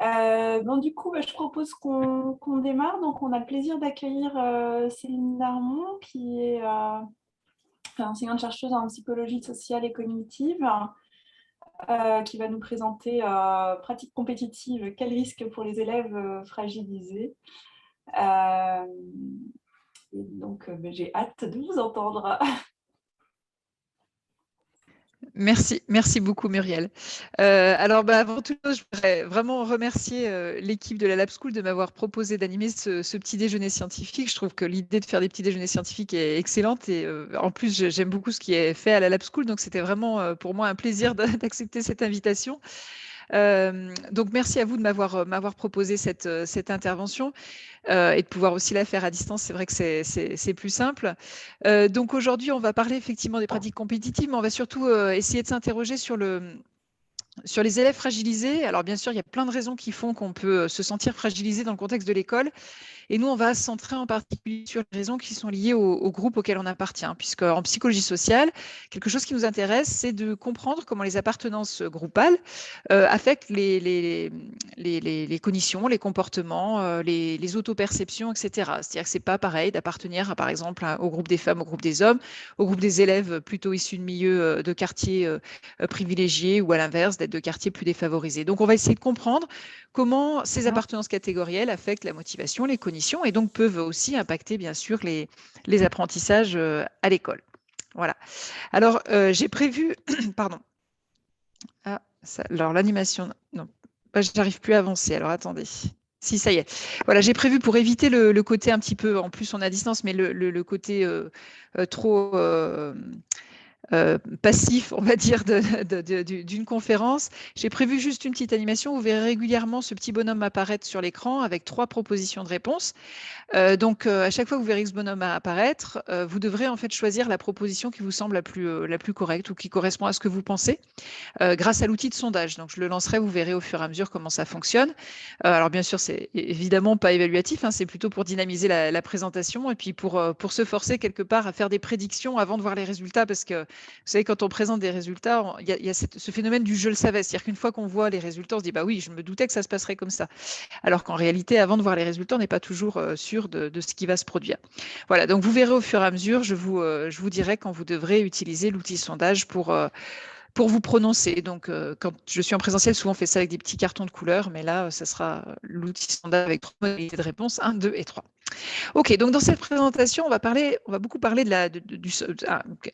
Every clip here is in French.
Bon, du coup, je propose qu'on démarre. Donc, on a le plaisir d'accueillir Céline Darmon, qui est enseignante-chercheuse en psychologie sociale et cognitive, qui va nous présenter pratique compétitive, quel risque pour les élèves fragilisés. Euh, et donc, j'ai hâte de vous entendre. Merci beaucoup Muriel. Alors avant toute chose, je voudrais vraiment remercier l'équipe de la Lab School de m'avoir proposé d'animer ce petit déjeuner scientifique. Je trouve que l'idée de faire des petits déjeuners scientifiques est excellente et en plus j'aime beaucoup ce qui est fait à la Lab School, donc c'était vraiment pour moi un plaisir d'accepter cette invitation. Donc merci à vous de m'avoir proposé cette intervention. Et de pouvoir aussi la faire à distance, c'est vrai que c'est plus simple. Donc aujourd'hui, on va parler effectivement des pratiques compétitives, mais on va surtout essayer de s'interroger sur les élèves fragilisés. Alors bien sûr, il y a plein de raisons qui font qu'on peut se sentir fragilisé dans le contexte de l'école. Et nous, on va se centrer en particulier sur les raisons qui sont liées au groupe auquel on appartient, puisque en psychologie sociale, quelque chose qui nous intéresse, c'est de comprendre comment les appartenances groupales affectent les cognitions, les comportements, les autoperceptions, etc. C'est-à-dire que c'est pas pareil d'appartenir, par exemple, au groupe des femmes, au groupe des hommes, au groupe des élèves plutôt issus de milieux de quartiers privilégiés ou à l'inverse, d'être de quartiers plus défavorisés. Donc, on va essayer de comprendre comment ces appartenances catégorielles affectent la motivation, les cognitions et donc peuvent aussi impacter, bien sûr, les apprentissages à l'école. Voilà. Alors, j'ai prévu, pardon. Ah, alors l'animation, non, j'arrive plus à avancer. Alors attendez. Si, ça y est. Voilà, j'ai prévu pour éviter le côté un petit peu, en plus on est à distance, mais le côté trop passif, on va dire, d'une conférence. J'ai prévu juste une petite animation. Vous verrez régulièrement ce petit bonhomme apparaître sur l'écran avec 3 propositions de réponse. Donc, à chaque fois que vous verrez ce bonhomme apparaître, vous devrez en fait choisir la proposition qui vous semble la plus correcte ou qui correspond à ce que vous pensez grâce à l'outil de sondage. Donc, je le lancerai, vous verrez au fur et à mesure comment ça fonctionne. Alors, bien sûr, c'est évidemment pas évaluatif, hein, c'est plutôt pour dynamiser la présentation et puis pour se forcer quelque part à faire des prédictions avant de voir les résultats. Parce que, vous savez, quand on présente des résultats, il y a ce phénomène du je le savais. C'est-à-dire qu'une fois qu'on voit les résultats, on se dit, bah oui, je me doutais que ça se passerait comme ça. Alors qu'en réalité, avant de voir les résultats, on n'est pas toujours sûr de ce qui va se produire. Voilà, donc vous verrez au fur et à mesure, je vous dirai quand vous devrez utiliser l'outil sondage pour vous prononcer. Donc, quand je suis en présentiel, souvent on fait ça avec des petits cartons de couleur, mais là, ça sera l'outil sondage avec 3 modalités de réponse, 1, 2 et 3. Ok, donc dans cette présentation, on va beaucoup parler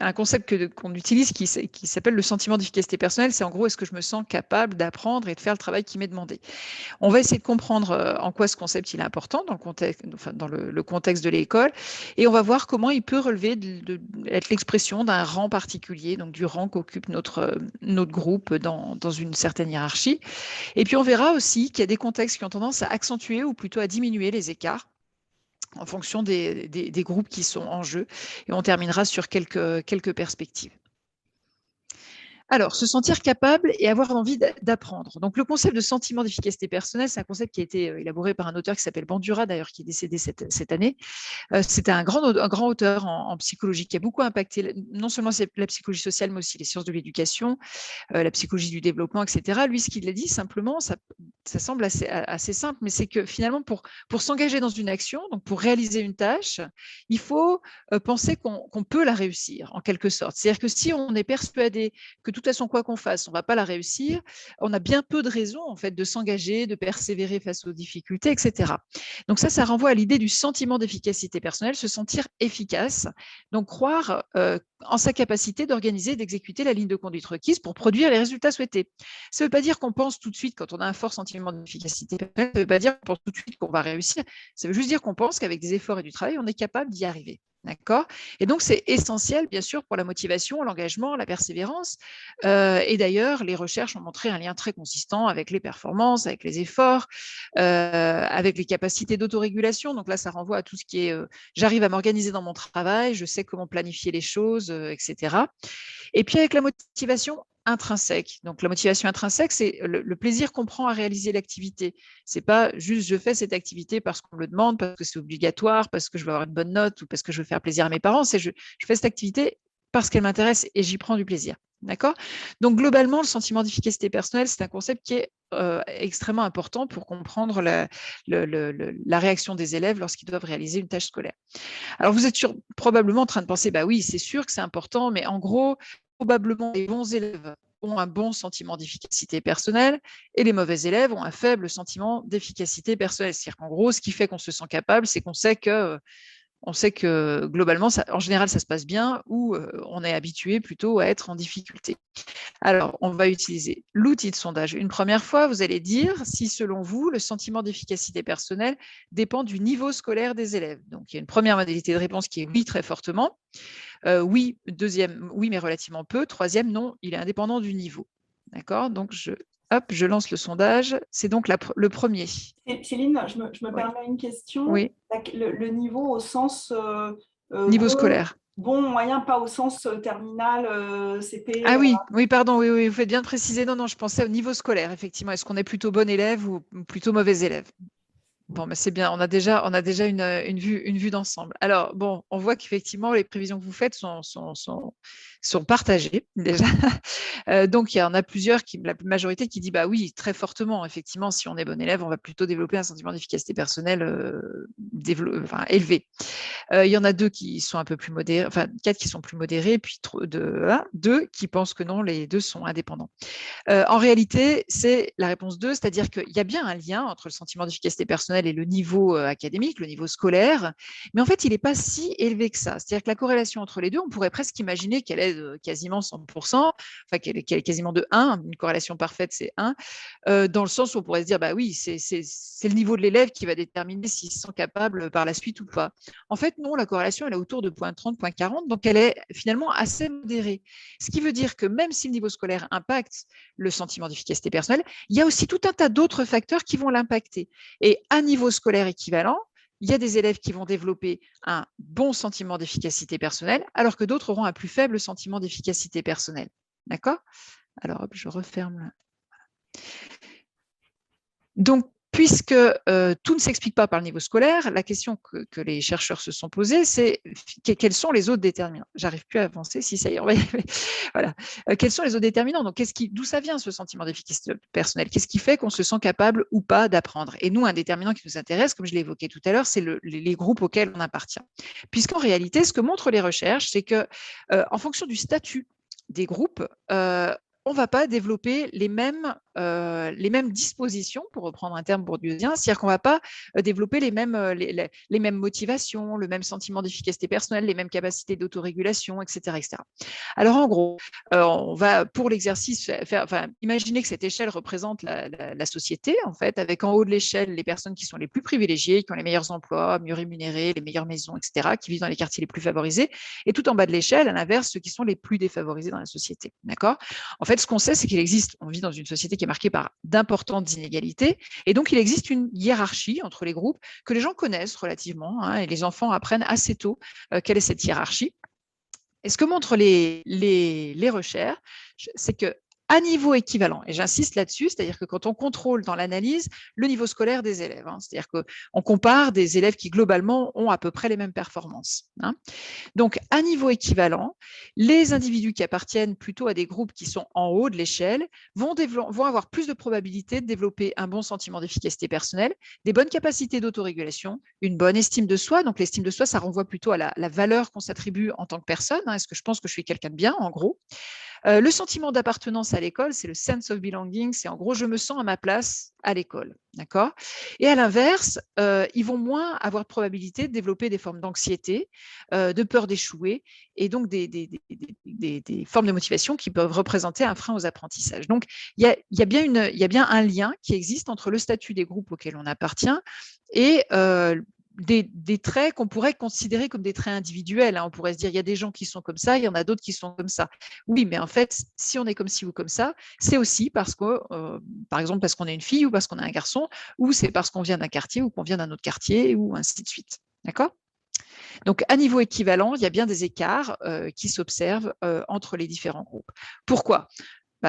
un concept qu'on utilise qui s'appelle le sentiment d'efficacité personnelle. C'est en gros, est-ce que je me sens capable d'apprendre et de faire le travail qui m'est demandé? On va essayer de comprendre en quoi ce concept il est important dans le contexte, enfin, dans le contexte de l'école, et on va voir comment il peut relever être l'expression d'un rang particulier, donc du rang qu'occupe notre groupe dans une certaine hiérarchie. Et puis on verra aussi qu'il y a des contextes qui ont tendance à accentuer ou plutôt à diminuer les écarts en fonction des groupes qui sont en jeu. Et on terminera sur quelques perspectives. Alors, se sentir capable et avoir envie d'apprendre. Donc, le concept de sentiment d'efficacité personnelle, c'est un concept qui a été élaboré par un auteur qui s'appelle Bandura, d'ailleurs, qui est décédé cette année. C'était un grand auteur en psychologie qui a beaucoup impacté non seulement la psychologie sociale, mais aussi les sciences de l'éducation, la psychologie du développement, etc. Lui, ce qu'il a dit simplement, ça semble assez simple, mais c'est que finalement, pour s'engager dans une action, donc pour réaliser une tâche, il faut penser qu'on peut la réussir, en quelque sorte. C'est-à-dire que si on est persuadé que de toute façon, quoi qu'on fasse, on ne va pas la réussir, on a bien peu de raisons en fait, de s'engager, de persévérer face aux difficultés, etc. Donc ça renvoie à l'idée du sentiment d'efficacité personnelle, se sentir efficace, donc croire en sa capacité d'organiser, d'exécuter la ligne de conduite requise pour produire les résultats souhaités. Ça ne veut pas dire qu'on pense tout de suite, quand on a un fort sentiment d'efficacité, ça ne veut pas dire qu'on pense tout de suite qu'on va réussir, ça veut juste dire qu'on pense qu'avec des efforts et du travail, on est capable d'y arriver. D'accord? Et donc, c'est essentiel, bien sûr, pour la motivation, l'engagement, la persévérance. Et d'ailleurs, les recherches ont montré un lien très consistant avec les performances, avec les efforts, avec les capacités d'autorégulation. Donc là, ça renvoie à tout ce qui est j'arrive à m'organiser dans mon travail, je sais comment planifier les choses, etc. Et puis avec la motivation intrinsèque. Donc la motivation intrinsèque, c'est le plaisir qu'on prend à réaliser l'activité. C'est pas juste je fais cette activité parce qu'on me le demande, parce que c'est obligatoire, parce que je veux avoir une bonne note ou parce que je veux faire plaisir à mes parents. C'est je fais cette activité parce qu'elle m'intéresse et j'y prends du plaisir. D'accord? Donc, globalement, le sentiment d'efficacité personnelle, c'est un concept qui est extrêmement important pour comprendre la réaction des élèves lorsqu'ils doivent réaliser une tâche scolaire. Alors, vous êtes probablement en train de penser, bah oui, c'est sûr que c'est important, mais en gros, probablement, les bons élèves ont un bon sentiment d'efficacité personnelle et les mauvais élèves ont un faible sentiment d'efficacité personnelle. C'est-à-dire qu'en gros, ce qui fait qu'on se sent capable, c'est qu'on sait que globalement, en général, ça se passe bien ou on est habitué plutôt à être en difficulté. Alors, on va utiliser l'outil de sondage. Une première fois, vous allez dire si, selon vous, le sentiment d'efficacité personnelle dépend du niveau scolaire des élèves. Donc, il y a une première modalité de réponse qui est oui, très fortement. Oui, deuxième, oui, mais relativement peu. Troisième, non, il est indépendant du niveau. D'accord? Donc, je lance le sondage. C'est donc le premier. Céline, je me permets une question. Oui. Le niveau au sens Niveau scolaire. Bon, moyen, pas au sens terminal, CP. Ah oui, oui, pardon, oui, vous faites bien de préciser. Non, je pensais au niveau scolaire, effectivement. Est-ce qu'on est plutôt bon élève ou plutôt mauvais élève? Bon, mais c'est bien, on a déjà une vue d'ensemble. Alors, bon, on voit qu'effectivement, les prévisions que vous faites sont partagées déjà. Donc, il y en a plusieurs, la majorité qui dit, bah oui, très fortement, effectivement, si on est bon élève, on va plutôt développer un sentiment d'efficacité personnelle élevé. Il y en a 2 qui sont un peu plus modérés, enfin 4 qui sont plus modérés, puis 2 qui pensent que non, les 2 sont indépendants. En réalité, c'est la réponse 2, c'est-à-dire qu'il y a bien un lien entre le sentiment d'efficacité personnelle et le niveau académique, le niveau scolaire, mais en fait, il n'est pas si élevé que ça. C'est-à-dire que la corrélation entre les deux, on pourrait presque imaginer qu'elle est de quasiment 100%, enfin qu'elle est quasiment de 1, une corrélation parfaite, c'est 1, dans le sens où on pourrait se dire, bah oui, c'est le niveau de l'élève qui va déterminer s'il se sent capable par la suite ou pas. En fait, non, la corrélation, elle est autour de 0,30, 0,40, donc elle est finalement assez modérée. Ce qui veut dire que même si le niveau scolaire impacte le sentiment d'efficacité personnelle, il y a aussi tout un tas d'autres facteurs qui vont l'impacter. Et à niveau scolaire équivalent, il y a des élèves qui vont développer un bon sentiment d'efficacité personnelle, alors que d'autres auront un plus faible sentiment d'efficacité personnelle. D'accord? Alors, hop, je referme. Donc, puisque tout ne s'explique pas par le niveau scolaire, la question que les chercheurs se sont posées, c'est quels sont les autres déterminants? J'arrive plus à avancer, si ça y est, on va y arriver. Voilà. Quels sont les autres déterminants? Donc, d'où ça vient ce sentiment d'efficacité personnelle? Qu'est-ce qui fait qu'on se sent capable ou pas d'apprendre? Et nous, un déterminant qui nous intéresse, comme je l'ai évoqué tout à l'heure, c'est les groupes auxquels on appartient. Puisqu'en réalité, ce que montrent les recherches, c'est que en fonction du statut des groupes, on ne va pas développer les mêmes dispositions, pour reprendre un terme bourdieusien, c'est-à-dire qu'on ne va pas développer les mêmes motivations, le même sentiment d'efficacité personnelle, les mêmes capacités d'autorégulation, etc., etc. Alors, en gros, on va, pour l'exercice, imaginer que cette échelle représente la société, en fait, avec en haut de l'échelle les personnes qui sont les plus privilégiées, qui ont les meilleurs emplois, mieux rémunérés, les meilleures maisons, etc., qui vivent dans les quartiers les plus favorisés, et tout en bas de l'échelle, à l'inverse, ceux qui sont les plus défavorisés dans la société. D'accord? En fait, ce qu'on sait, c'est qu'il existe, on vit dans une société qui est marquée par d'importantes inégalités, et donc il existe une hiérarchie entre les groupes que les gens connaissent relativement, hein, et les enfants apprennent assez tôt quelle est cette hiérarchie. Et ce que montrent les recherches, c'est que à niveau équivalent, et j'insiste là-dessus, c'est-à-dire que quand on contrôle dans l'analyse le niveau scolaire des élèves, hein, c'est-à-dire qu'on compare des élèves qui globalement ont à peu près les mêmes performances, hein. Donc, à niveau équivalent, les individus qui appartiennent plutôt à des groupes qui sont en haut de l'échelle vont avoir plus de probabilité de développer un bon sentiment d'efficacité personnelle, des bonnes capacités d'autorégulation, une bonne estime de soi. Donc, l'estime de soi, ça renvoie plutôt à la valeur qu'on s'attribue en tant que personne, hein. Est-ce que je pense que je suis quelqu'un de bien, en gros? Le sentiment d'appartenance à l'école, c'est le sense of belonging, c'est en gros, je me sens à ma place à l'école. D'accord? Et à l'inverse, ils vont moins avoir de probabilité de développer des formes d'anxiété, de peur d'échouer, et donc des formes de motivation qui peuvent représenter un frein aux apprentissages. Donc, il y a bien un lien qui existe entre le statut des groupes auxquels on appartient et des traits qu'on pourrait considérer comme des traits individuels, hein. On pourrait se dire, il y a des gens qui sont comme ça, il y en a d'autres qui sont comme ça. Oui, mais en fait, si on est comme ci ou comme ça, c'est aussi parce que, par exemple, parce qu'on est une fille ou parce qu'on est un garçon, ou c'est parce qu'on vient d'un quartier ou qu'on vient d'un autre quartier, ou ainsi de suite. D'accord? Donc, à niveau équivalent, il y a bien des écarts qui s'observent entre les différents groupes. Pourquoi?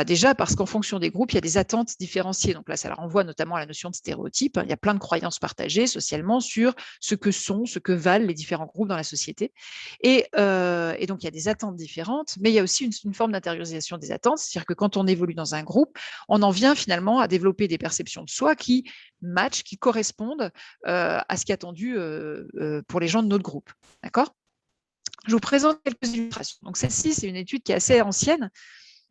Déjà, parce qu'en fonction des groupes, il y a des attentes différenciées. Donc là, ça renvoie notamment à la notion de stéréotype. Il y a plein de croyances partagées socialement sur ce que sont, ce que valent les différents groupes dans la société. Et donc, il y a des attentes différentes, mais il y a aussi une forme d'intériorisation des attentes. C'est-à-dire que quand on évolue dans un groupe, on en vient finalement à développer des perceptions de soi qui matchent, qui correspondent à ce qui est attendu pour les gens de notre groupe. D'accord ? Je vous présente quelques illustrations. Donc, celle-ci, c'est une étude qui est assez ancienne,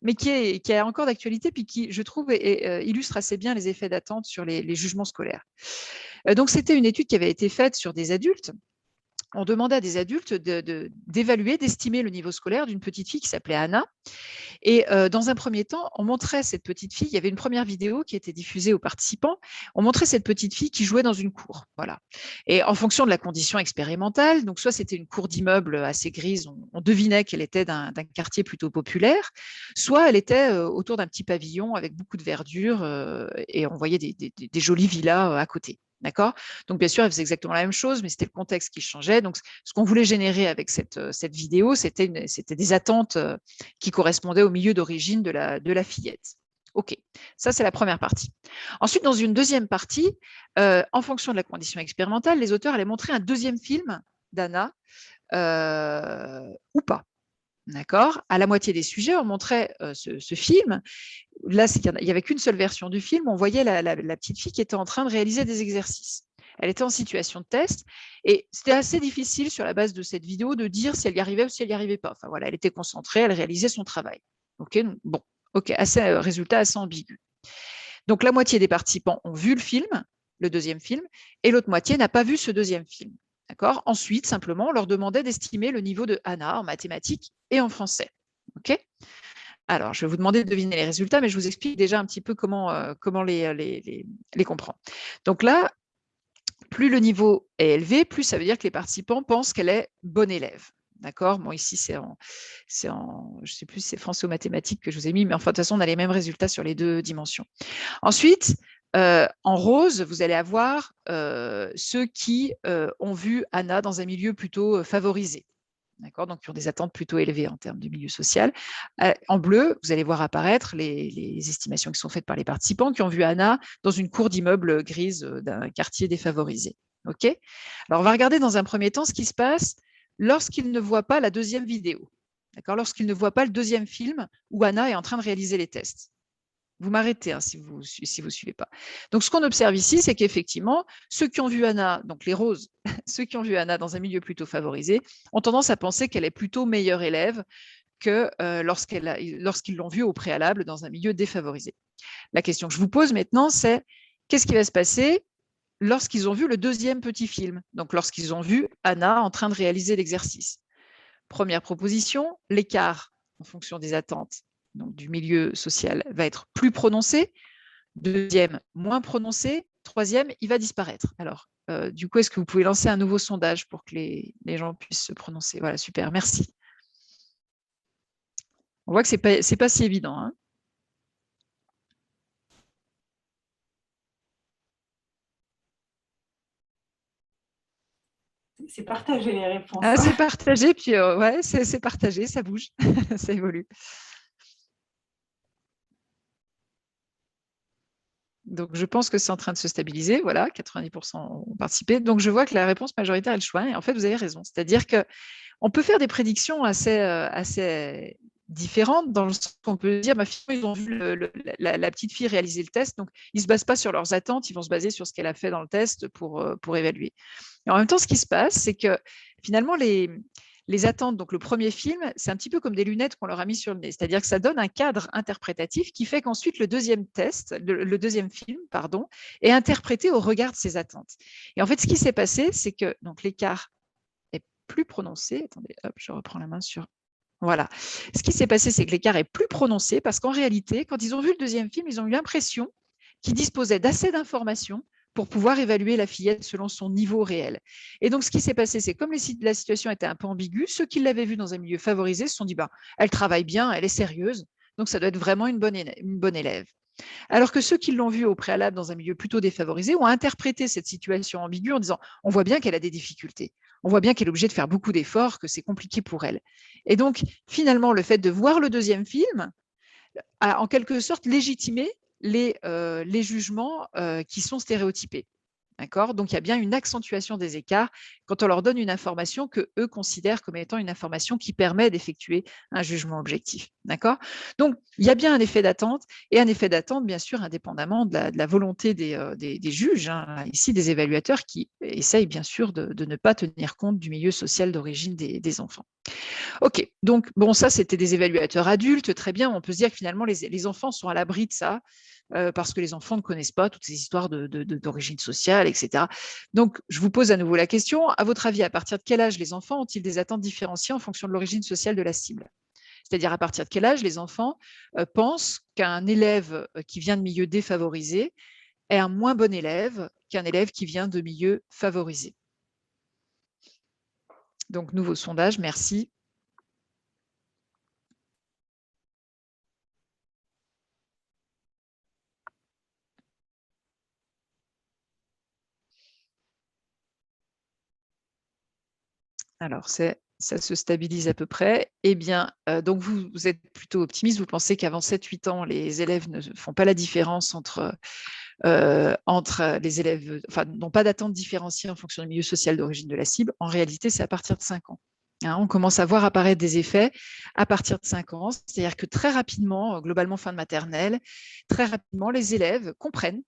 mais qui a encore d'actualité, puis qui, je trouve, illustre assez bien les effets d'attente sur les jugements scolaires. Donc, c'était une étude qui avait été faite sur des adultes. On demandait à des adultes d'évaluer, d'estimer le niveau scolaire d'une petite fille qui s'appelait Anna. Et dans un premier temps, on montrait cette petite fille. Il y avait une première vidéo qui était diffusée aux participants. On montrait cette petite fille qui jouait dans une cour. Voilà. Et en fonction de la condition expérimentale, donc soit c'était une cour d'immeubles assez grise, on devinait qu'elle était d'un quartier plutôt populaire, soit elle était autour d'un petit pavillon avec beaucoup de verdure et on voyait des jolies villas à côté. D'accord ? Donc, bien sûr, elle faisait exactement la même chose, mais c'était le contexte qui changeait. Donc, ce qu'on voulait générer avec cette vidéo, c'était des attentes qui correspondaient au milieu d'origine de la fillette. OK, ça, c'est la première partie. Ensuite, dans une deuxième partie, en fonction de la condition expérimentale, les auteurs allaient montrer un deuxième film d'Anna ou pas. D'accord ? À la moitié des sujets, on montrait ce film. Là, il n'y avait qu'une seule version du film. On voyait la petite fille qui était en train de réaliser des exercices. Elle était en situation de test et c'était assez difficile sur la base de cette vidéo de dire si elle y arrivait ou si elle n'y arrivait pas. Enfin voilà, elle était concentrée, elle réalisait son travail. OK, bon, OK, résultat assez ambigu. Donc la moitié des participants ont vu le film, le deuxième film, et l'autre moitié n'a pas vu ce deuxième film. D'accord ? Ensuite, simplement, on leur demandait d'estimer le niveau de Anna en mathématiques et en français. OK ? Alors, je vais vous demander de deviner les résultats, mais je vous explique déjà un petit peu comment les comprendre. Donc là, plus le niveau est élevé, plus ça veut dire que les participants pensent qu'elle est bonne élève. D'accord ? Bon, ici, je ne sais plus si c'est français ou mathématiques que je vous ai mis, mais enfin, de toute façon, on a les mêmes résultats sur les deux dimensions. Ensuite, en rose, vous allez avoir ceux qui ont vu Anna dans un milieu plutôt favorisé. D'accord ? Donc, qui ont des attentes plutôt élevées en termes de milieu social. En bleu, vous allez voir apparaître les estimations qui sont faites par les participants qui ont vu Anna dans une cour d'immeubles grise d'un quartier défavorisé. OK ? Alors, on va regarder dans un premier temps ce qui se passe lorsqu'ils ne voient pas la deuxième vidéo. D'accord ? Lorsqu'ils ne voient pas le deuxième film où Anna est en train de réaliser les tests. Vous m'arrêtez si vous ne suivez pas. Donc, ce qu'on observe ici, c'est qu'effectivement, ceux qui ont vu Anna, donc les roses, ceux qui ont vu Anna dans un milieu plutôt favorisé, ont tendance à penser qu'elle est plutôt meilleure élève que lorsqu'ils l'ont vue au préalable dans un milieu défavorisé. La question que je vous pose maintenant, c'est qu'est-ce qui va se passer lorsqu'ils ont vu le deuxième petit film, donc lorsqu'ils ont vu Anna en train de réaliser l'exercice. Première proposition, l'écart en fonction des attentes donc du milieu social va être plus prononcé. Deuxième, moins prononcé. Troisième, il va disparaître. Alors, du coup, est-ce que vous pouvez lancer un nouveau sondage pour que les gens puissent se prononcer ? Voilà, super, merci. On voit que ce n'est pas si évident. Hein. C'est partagé les réponses. Ah, c'est partagé, puis ouais, c'est partagé, ça bouge, ça évolue. Donc, je pense que c'est en train de se stabiliser. Voilà, 90% ont participé. Donc, je vois que la réponse majoritaire est le choix. Et en fait, vous avez raison. C'est-à-dire qu'on peut faire des prédictions assez différentes dans le sens qu'on peut dire, ma fille, ils ont vu la petite fille réaliser le test. Donc, ils ne se basent pas sur leurs attentes. Ils vont se baser sur ce qu'elle a fait dans le test pour évaluer. Et en même temps, ce qui se passe, c'est que finalement, les attentes, donc le premier film, c'est un petit peu comme des lunettes qu'on leur a mis sur le nez. C'est-à-dire que ça donne un cadre interprétatif qui fait qu'ensuite le deuxième film, est interprété au regard de ces attentes. Et en fait, ce qui s'est passé, c'est que donc l'écart est plus prononcé. Attendez, hop, je reprends la main sur. Voilà. Ce qui s'est passé, c'est que l'écart est plus prononcé parce qu'en réalité, quand ils ont vu le deuxième film, ils ont eu l'impression qu'ils disposaient d'assez d'informations pour pouvoir évaluer la fillette selon son niveau réel. Et donc, ce qui s'est passé, c'est comme la situation était un peu ambiguë, ceux qui l'avaient vue dans un milieu favorisé se sont dit, elle travaille bien, elle est sérieuse, donc ça doit être vraiment une bonne élève. Alors que ceux qui l'ont vue au préalable dans un milieu plutôt défavorisé ont interprété cette situation ambiguë en disant, on voit bien qu'elle a des difficultés, on voit bien qu'elle est obligée de faire beaucoup d'efforts, que c'est compliqué pour elle. Et donc, finalement, le fait de voir le deuxième film a en quelque sorte légitimé les jugements qui sont stéréotypés. D'accord? Donc, il y a bien une accentuation des écarts quand on leur donne une information que eux considèrent comme étant une information qui permet d'effectuer un jugement objectif. D'accord? Donc, il y a bien un effet d'attente et un effet d'attente, bien sûr, indépendamment de la volonté des juges, hein, ici des évaluateurs qui essayent, bien sûr, de ne pas tenir compte du milieu social d'origine des enfants. OK, donc bon, ça, c'était des évaluateurs adultes, très bien. On peut se dire que finalement, les enfants sont à l'abri de ça, parce que les enfants ne connaissent pas toutes ces histoires d'origine sociale, etc. Donc, je vous pose à nouveau la question. À votre avis, à partir de quel âge les enfants ont-ils des attentes différenciées en fonction de l'origine sociale de la cible? C'est-à-dire à partir de quel âge les enfants pensent qu'un élève qui vient de milieu défavorisé est un moins bon élève qu'un élève qui vient de milieu favorisé? Donc, nouveau sondage, merci. Alors, ça se stabilise à peu près. Eh bien, donc vous êtes plutôt optimiste. Vous pensez qu'avant 7-8 ans, les élèves ne font pas la différence entre les élèves, enfin, n'ont pas d'attente différenciée en fonction du milieu social d'origine de la cible. En réalité, c'est à partir de 5 ans. Hein, on commence à voir apparaître des effets à partir de 5 ans. C'est-à-dire que très rapidement, globalement fin de maternelle, très rapidement, les élèves comprennent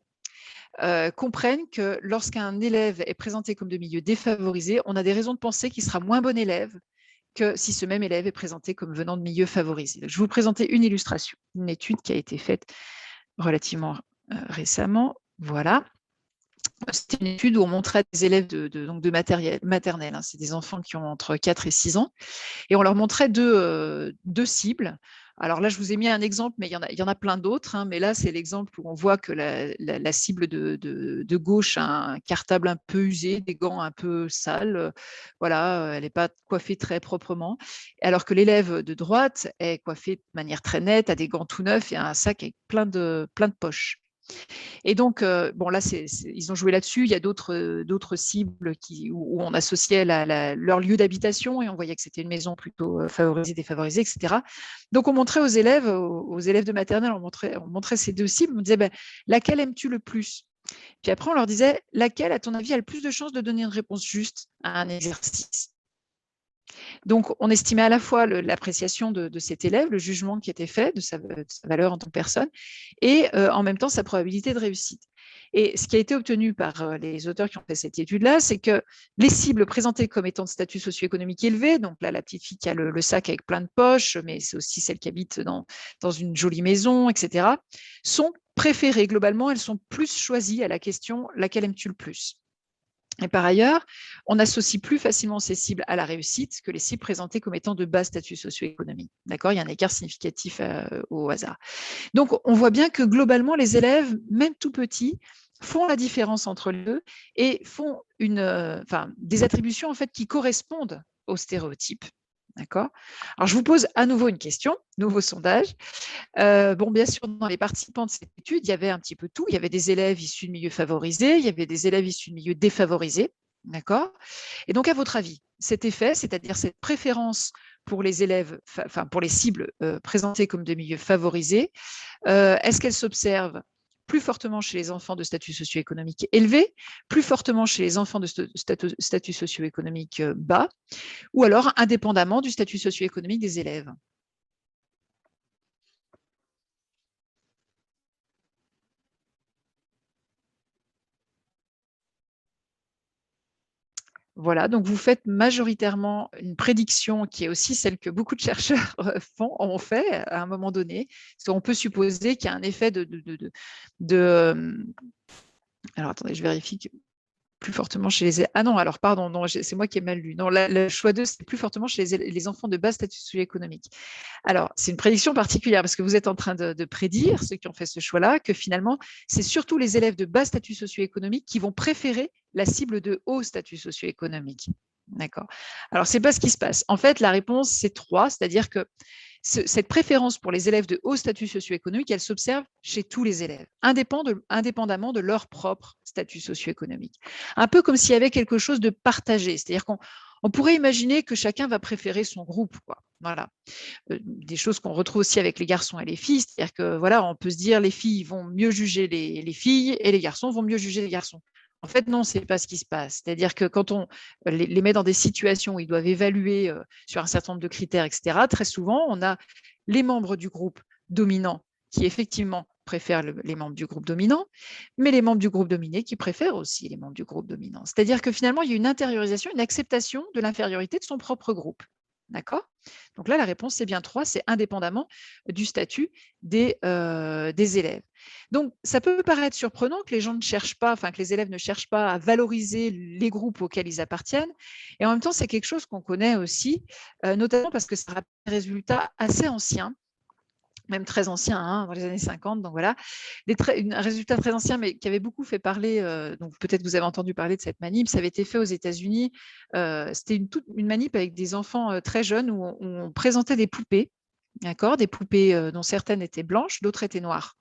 que lorsqu'un élève est présenté comme de milieu défavorisé, on a des raisons de penser qu'il sera moins bon élève que si ce même élève est présenté comme venant de milieu favorisé. Je vais vous présenter une illustration, une étude qui a été faite relativement récemment. Voilà. C'était une étude où on montrait des élèves de maternelle, hein, c'est des enfants qui ont entre 4 et 6 ans, et on leur montrait deux cibles. Alors là, je vous ai mis un exemple, mais il y en a plein d'autres, hein, mais là, c'est l'exemple où on voit que la cible de gauche a un cartable un peu usé, des gants un peu sales, voilà, elle n'est pas coiffée très proprement, alors que l'élève de droite est coiffé de manière très nette, a des gants tout neufs et a un sac avec plein de poches. Et donc, bon, là, ils ont joué là-dessus. Il y a d'autres cibles où on associait leur lieu d'habitation et on voyait que c'était une maison plutôt favorisée, défavorisée, etc. Donc, on montrait aux élèves de maternelle, on montrait ces deux cibles. On disait, ben, laquelle aimes-tu le plus? Puis après, on leur disait, laquelle, à ton avis, a le plus de chances de donner une réponse juste à un exercice? Donc, on estimait à la fois l'appréciation de cet élève, le jugement qui était fait de sa valeur en tant que personne, et en même temps sa probabilité de réussite. Et ce qui a été obtenu par les auteurs qui ont fait cette étude-là, c'est que les cibles présentées comme étant de statut socio-économique élevé, donc là, la petite fille qui a le sac avec plein de poches, mais c'est aussi celle qui habite dans une jolie maison, etc., sont préférées. Globalement, elles sont plus choisies à la question « laquelle aimes-tu le plus ?» Et par ailleurs, on associe plus facilement ces cibles à la réussite que les cibles présentées comme étant de bas statut socio-économique. D'accord? Il y a un écart significatif au hasard. Donc, on voit bien que globalement, les élèves, même tout petits, font la différence entre les deux et font des attributions en fait qui correspondent aux stéréotypes. D'accord? Alors, je vous pose à nouveau une question, nouveau sondage. Bon, bien sûr, dans les participants de cette étude, il y avait un petit peu tout. Il y avait des élèves issus de milieux favorisés, il y avait des élèves issus de milieux défavorisés. D'accord? Et donc, à votre avis, cet effet, c'est-à-dire cette préférence pour les élèves, enfin pour les cibles présentées comme de milieux favorisés, est-ce qu'elle s'observe plus fortement chez les enfants de statut socio-économique élevé, plus fortement chez les enfants de statut socio-économique bas, ou alors indépendamment du statut socio-économique des élèves? Voilà, donc vous faites majoritairement une prédiction qui est aussi celle que beaucoup de chercheurs ont fait à un moment donné. Parce qu'on peut supposer qu'il y a un effet alors attendez, je vérifie que plus fortement chez les... Ah non, alors pardon, non, c'est moi qui ai mal lu. Non, le choix 2, c'est plus fortement chez les enfants de bas statut socio-économique. Alors, c'est une prédiction particulière parce que vous êtes en train de prédire, ceux qui ont fait ce choix-là, que finalement, c'est surtout les élèves de bas statut socio-économique qui vont préférer la cible de haut statut socio-économique. D'accord. Alors, c'est pas ce qui se passe. En fait, la réponse, c'est 3, c'est-à-dire que cette préférence pour les élèves de haut statut socio-économique, elle s'observe chez tous les élèves, indépendamment de leur propre statut socio-économique. Un peu comme s'il y avait quelque chose de partagé, c'est-à-dire qu'on on pourrait imaginer que chacun va préférer son groupe, quoi. Voilà. Des choses qu'on retrouve aussi avec les garçons et les filles, c'est-à-dire que voilà, on peut se dire les filles vont mieux juger les filles et les garçons vont mieux juger les garçons. En fait, non, c'est pas ce qui se passe. C'est-à-dire que quand on les met dans des situations où ils doivent évaluer sur un certain nombre de critères, etc., très souvent, on a les membres du groupe dominant qui effectivement préfèrent les membres du groupe dominant, mais les membres du groupe dominé qui préfèrent aussi les membres du groupe dominant. C'est-à-dire que finalement, il y a une intériorisation, une acceptation de l'infériorité de son propre groupe. D'accord? Donc là, la réponse, c'est bien 3, c'est indépendamment du statut des élèves. Donc, ça peut paraître surprenant que les gens ne cherchent pas, enfin que les élèves ne cherchent pas à valoriser les groupes auxquels ils appartiennent. Et en même temps, c'est quelque chose qu'on connaît aussi, notamment parce que ça rappelle des résultats assez anciens, même très ancien, hein, dans les années 50. Donc voilà, un résultat très ancien, mais qui avait beaucoup fait parler. Donc peut-être vous avez entendu parler de cette manip. Ça avait été fait aux États-Unis. C'était une manip avec des enfants très jeunes où on présentait des poupées. D'accord, des poupées dont certaines étaient blanches, d'autres étaient noires.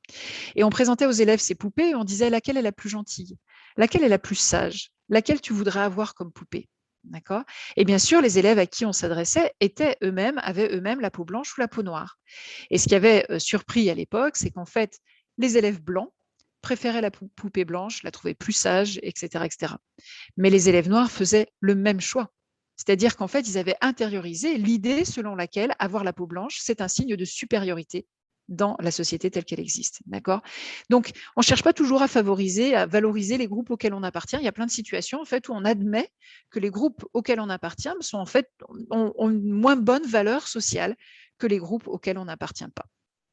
Et on présentait aux élèves ces poupées et on disait laquelle est la plus gentille, laquelle est la plus sage, laquelle tu voudrais avoir comme poupée. D'accord. Et bien sûr, les élèves à qui on s'adressait avaient eux-mêmes la peau blanche ou la peau noire. Et ce qui avait surpris à l'époque, c'est qu'en fait, les élèves blancs préféraient la poupée blanche, la trouvaient plus sage, etc., etc. Mais les élèves noirs faisaient le même choix. C'est-à-dire qu'en fait, ils avaient intériorisé l'idée selon laquelle avoir la peau blanche, c'est un signe de supériorité dans la société telle qu'elle existe. D'accord. Donc, on ne cherche pas toujours à favoriser, à valoriser les groupes auxquels on appartient. Il y a plein de situations en fait, où on admet que les groupes auxquels on appartient sont, en fait, ont une moins bonne valeur sociale que les groupes auxquels on n'appartient pas.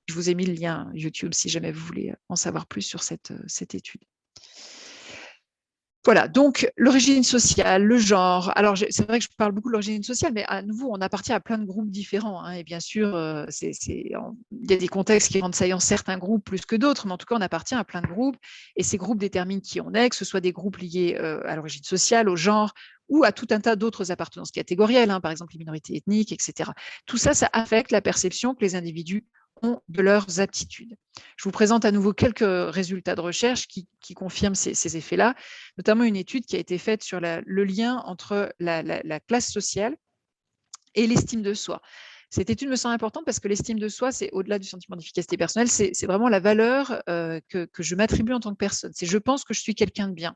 Je vous ai mis le lien YouTube si jamais vous voulez en savoir plus sur cette étude. Voilà, donc l'origine sociale, le genre. Alors, c'est vrai que je parle beaucoup de l'origine sociale, mais à nouveau, on appartient à plein de groupes différents. Hein, et bien sûr, il y a des contextes qui rendent saillants certains groupes plus que d'autres, mais en tout cas, on appartient à plein de groupes. Et ces groupes déterminent qui on est, que ce soit des groupes liés à l'origine sociale, au genre, ou à tout un tas d'autres appartenances catégorielles, hein, par exemple les minorités ethniques, etc. Tout ça, ça affecte la perception que les individus ont de leurs aptitudes. Je vous présente à nouveau quelques résultats de recherche qui confirment ces effets-là, notamment une étude qui a été faite sur le lien entre la classe sociale et l'estime de soi. Cette étude me semble importante parce que l'estime de soi, c'est au-delà du sentiment d'efficacité personnelle, c'est vraiment la valeur que je m'attribue en tant que personne. C'est je pense que je suis quelqu'un de bien.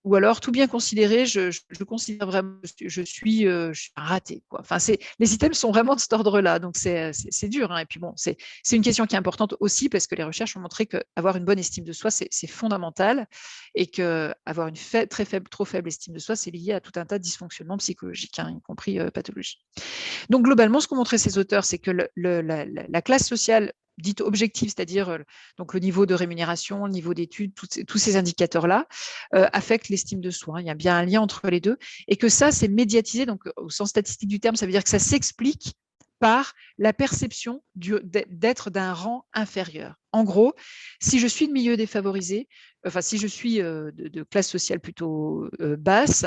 Ou alors, tout bien considéré, je considère vraiment que je suis un raté, quoi. Enfin, les items sont vraiment de cet ordre-là, donc c'est dur. Hein. Et puis bon, c'est une question qui est importante aussi parce que les recherches ont montré qu'avoir une bonne estime de soi, c'est fondamental et qu'avoir une trop faible estime de soi, c'est lié à tout un tas de dysfonctionnements psychologiques, hein, y compris pathologiques. Donc globalement, ce qu'ont montré ces auteurs, c'est que la classe sociale dite objective, c'est-à-dire donc le niveau de rémunération, le niveau d'études, tous ces indicateurs-là affectent l'estime de soi. Il y a bien un lien entre les deux et que ça, c'est médiatisé. Donc, au sens statistique du terme, ça veut dire que ça s'explique par la perception d'être d'un rang inférieur. En gros, si je suis de milieu défavorisé, enfin si je suis de classe sociale plutôt basse,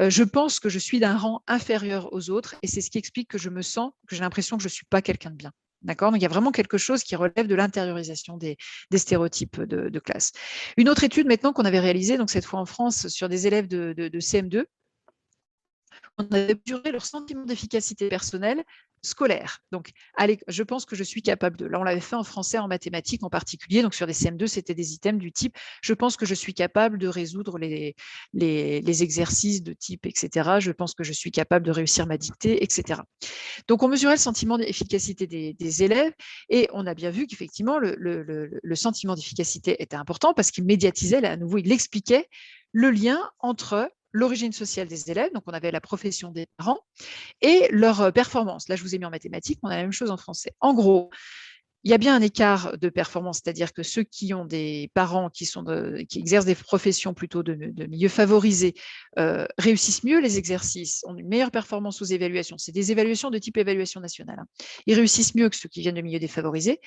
je pense que je suis d'un rang inférieur aux autres et c'est ce qui explique que je me sens, que j'ai l'impression que je ne suis pas quelqu'un de bien. D'accord. Donc, il y a vraiment quelque chose qui relève de l'intériorisation des stéréotypes de classe. Une autre étude maintenant qu'on avait réalisée, donc cette fois en France, sur des élèves de CM2, on avait mesuré leur sentiment d'efficacité personnelle scolaire. Donc, allez, je pense que je suis capable de. Là, on l'avait fait en français, en mathématiques en particulier. Donc, sur des CM2, c'était des items du type je pense que je suis capable de résoudre les exercices de type, etc. Je pense que je suis capable de réussir ma dictée, etc. Donc, on mesurait le sentiment d'efficacité des élèves et on a bien vu qu'effectivement, le sentiment d'efficacité était important parce qu'il médiatisait, là, à nouveau, il expliquait le lien entre l'origine sociale des élèves, donc on avait la profession des parents, et leur performance. Là, je vous ai mis en mathématiques, on a la même chose en français. En gros, il y a bien un écart de performance, c'est-à-dire que ceux qui ont des parents qui exercent des professions plutôt de milieux favorisés réussissent mieux les exercices, ont une meilleure performance aux évaluations. C'est des évaluations de type évaluation nationale. Hein. Ils réussissent mieux que ceux qui viennent de milieux défavorisés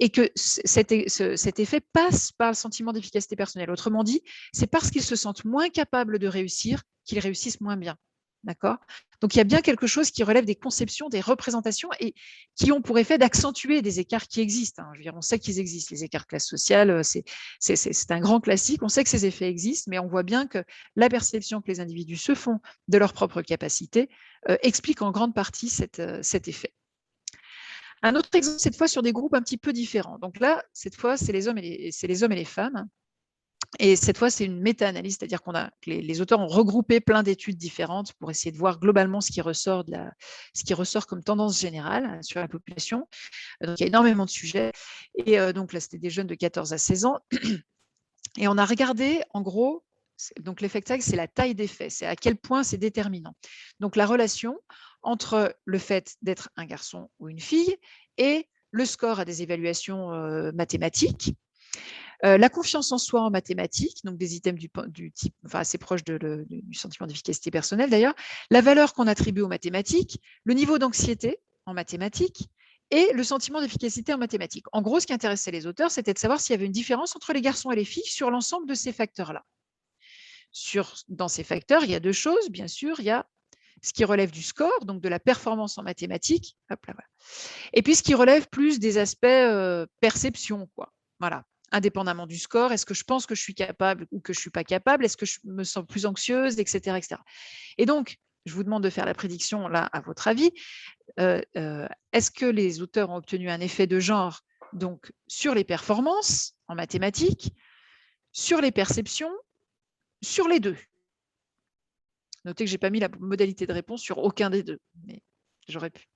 et que cet effet passe par le sentiment d'efficacité personnelle. Autrement dit, c'est parce qu'ils se sentent moins capables de réussir qu'ils réussissent moins bien. D'accord ? Donc, il y a bien quelque chose qui relève des conceptions, des représentations et qui ont pour effet d'accentuer des écarts qui existent. Je veux dire, on sait qu'ils existent, les écarts de classe sociale, c'est un grand classique. On sait que ces effets existent, mais on voit bien que la perception que les individus se font de leurs propres capacités explique en grande partie cet effet. Un autre exemple, cette fois sur des groupes un petit peu différents. Donc là, cette fois, c'est les hommes et les femmes. Et cette fois, c'est une méta-analyse, c'est-à-dire que les auteurs ont regroupé plein d'études différentes pour essayer de voir globalement ce qui ressort comme tendance générale sur la population. Donc, il y a énormément de sujets. Et donc là, c'était des jeunes de 14 à 16 ans. Et on a regardé, en gros, donc l'effect size, c'est la taille des faits, c'est à quel point c'est déterminant. Donc la relation entre le fait d'être un garçon ou une fille et le score à des évaluations mathématiques. La confiance en soi en mathématiques, donc des items du type, enfin assez proche du sentiment d'efficacité personnelle d'ailleurs, la valeur qu'on attribue aux mathématiques, le niveau d'anxiété en mathématiques et le sentiment d'efficacité en mathématiques. En gros, ce qui intéressait les auteurs, c'était de savoir s'il y avait une différence entre les garçons et les filles sur l'ensemble de ces facteurs-là. Dans ces facteurs, il y a deux choses, bien sûr, il y a ce qui relève du score, donc de la performance en mathématiques, hop là, voilà. Et puis ce qui relève plus des aspects perception, quoi. Voilà. Indépendamment du score, est-ce que je pense que je suis capable ou que je ne suis pas capable, est-ce que je me sens plus anxieuse, etc., etc. Et donc, je vous demande de faire la prédiction, là, à votre avis. Est-ce que les auteurs ont obtenu un effet de genre donc, sur les performances en mathématiques, sur les perceptions, sur les deux? Notez que je n'ai pas mis la modalité de réponse sur aucun des deux, mais j'aurais pu.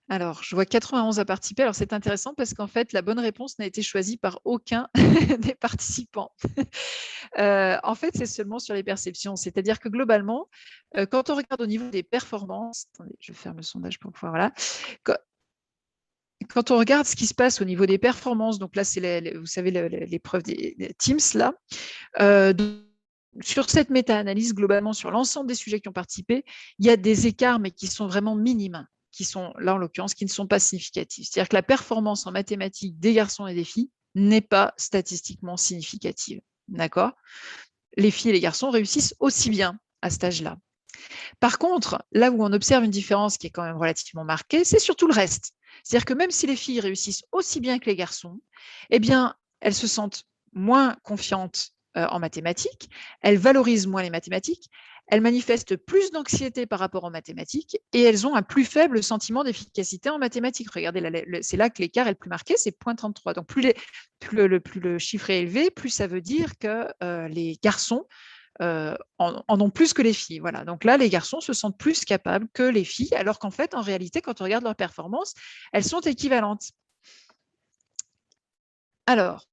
Alors, je vois 91 à participer. Alors, c'est intéressant parce qu'en fait, la bonne réponse n'a été choisie par aucun des participants. En fait, c'est seulement sur les perceptions. C'est-à-dire que globalement, quand on regarde au niveau des performances, attendez, je ferme le sondage pour pouvoir, voilà. Quand on regarde ce qui se passe au niveau des performances, donc là, c'est, vous savez, l'épreuve des Teams, là, sur cette méta-analyse, globalement, sur l'ensemble des sujets qui ont participé, il y a des écarts, mais qui sont vraiment minimes, qui sont, là, en l'occurrence, qui ne sont pas significatifs. C'est-à-dire que la performance en mathématiques des garçons et des filles n'est pas statistiquement significative. D'accord ? Les filles et les garçons réussissent aussi bien à cet âge-là. Par contre, là où on observe une différence qui est quand même relativement marquée, c'est surtout le reste. C'est-à-dire que même si les filles réussissent aussi bien que les garçons, eh bien, elles se sentent moins confiantes en mathématiques, elles valorisent moins les mathématiques, elles manifestent plus d'anxiété par rapport aux mathématiques et elles ont un plus faible sentiment d'efficacité en mathématiques. Regardez, c'est là que l'écart est le plus marqué, c'est 0,33. Donc, plus le chiffre est élevé, plus ça veut dire que les garçons en ont plus que les filles. Voilà. Donc là, les garçons se sentent plus capables que les filles, alors qu'en fait, en réalité, quand on regarde leurs performances, elles sont équivalentes. Alors,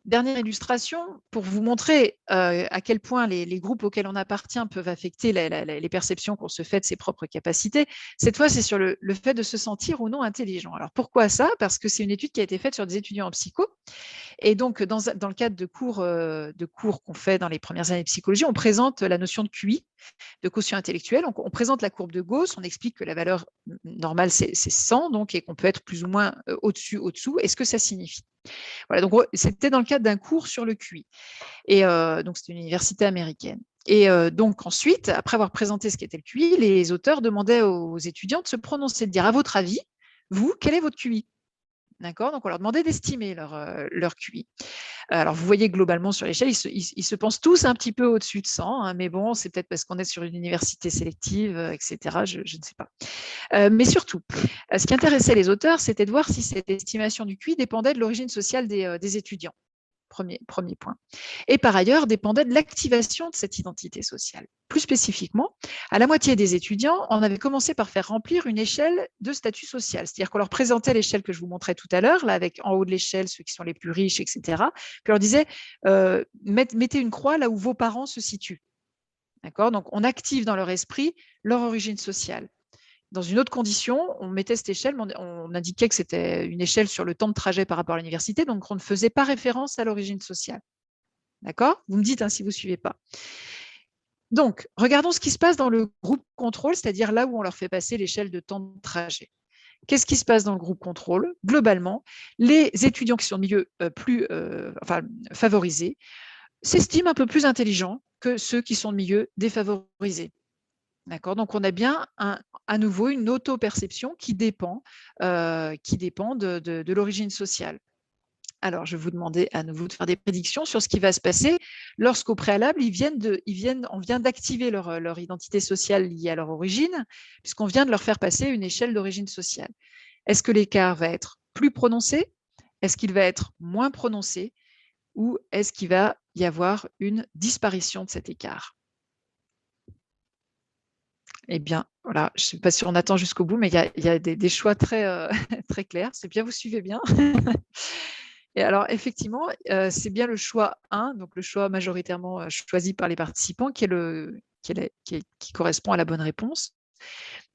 dernière illustration pour vous montrer à quel point les groupes auxquels on appartient peuvent affecter les perceptions qu'on se fait de ses propres capacités. Cette fois, c'est sur le fait de se sentir ou non intelligent. Alors, pourquoi ça ? Parce que c'est une étude qui a été faite sur des étudiants en psycho. Et donc, dans le cadre de cours qu'on fait dans les premières années de psychologie, on présente la notion de QI, de quotient intellectuel. On présente la courbe de Gauss, on explique que la valeur normale, c'est 100, donc, et qu'on peut être plus ou moins au-dessus, au-dessous. Et ce que ça signifie. Voilà, donc c'était dans le cadre d'un cours sur le QI. Et donc, c'était une université américaine. Et donc, ensuite, après avoir présenté ce qu'était le QI, les auteurs demandaient aux étudiants de se prononcer, de dire, à votre avis, vous, quel est votre QI ? D'accord ? Donc, on leur demandait d'estimer leur QI. Alors, vous voyez globalement sur l'échelle, ils se pensent tous un petit peu au-dessus de 100, hein, mais bon, c'est peut-être parce qu'on est sur une université sélective, etc. Je ne sais pas. Mais surtout, ce qui intéressait les auteurs, c'était de voir si cette estimation du QI dépendait de l'origine sociale des étudiants. Premier point. Et par ailleurs, dépendait de l'activation de cette identité sociale. Plus spécifiquement, à la moitié des étudiants, on avait commencé par faire remplir une échelle de statut social. C'est-à-dire qu'on leur présentait l'échelle que je vous montrais tout à l'heure, là, avec en haut de l'échelle ceux qui sont les plus riches, etc. Puis on leur disait, mettez une croix là où vos parents se situent. D'accord ? Donc, on active dans leur esprit leur origine sociale. Dans une autre condition, on mettait cette échelle, mais on indiquait que c'était une échelle sur le temps de trajet par rapport à l'université, donc on ne faisait pas référence à l'origine sociale. D'accord ? Vous me dites si vous ne suivez pas. Donc, regardons ce qui se passe dans le groupe contrôle, c'est-à-dire là où on leur fait passer l'échelle de temps de trajet. Qu'est-ce qui se passe dans le groupe contrôle? Globalement, les étudiants qui sont de milieux plus favorisés s'estiment un peu plus intelligents que ceux qui sont de milieux défavorisés. D'accord. Donc, on a bien à nouveau une auto-perception qui dépend de l'origine sociale. Alors, je vais vous demander à nouveau de faire des prédictions sur ce qui va se passer lorsqu'au préalable, on vient d'activer leur identité sociale liée à leur origine, puisqu'on vient de leur faire passer une échelle d'origine sociale. Est-ce que l'écart va être plus prononcé? Est-ce qu'il va être moins prononcé? Ou est-ce qu'il va y avoir une disparition de cet écart? Eh bien, voilà, je ne sais pas si on attend jusqu'au bout, mais il y a des choix très, très clairs. C'est bien, vous suivez bien. Et alors, effectivement, c'est bien le choix 1, donc le choix majoritairement choisi par les participants, qui correspond à la bonne réponse,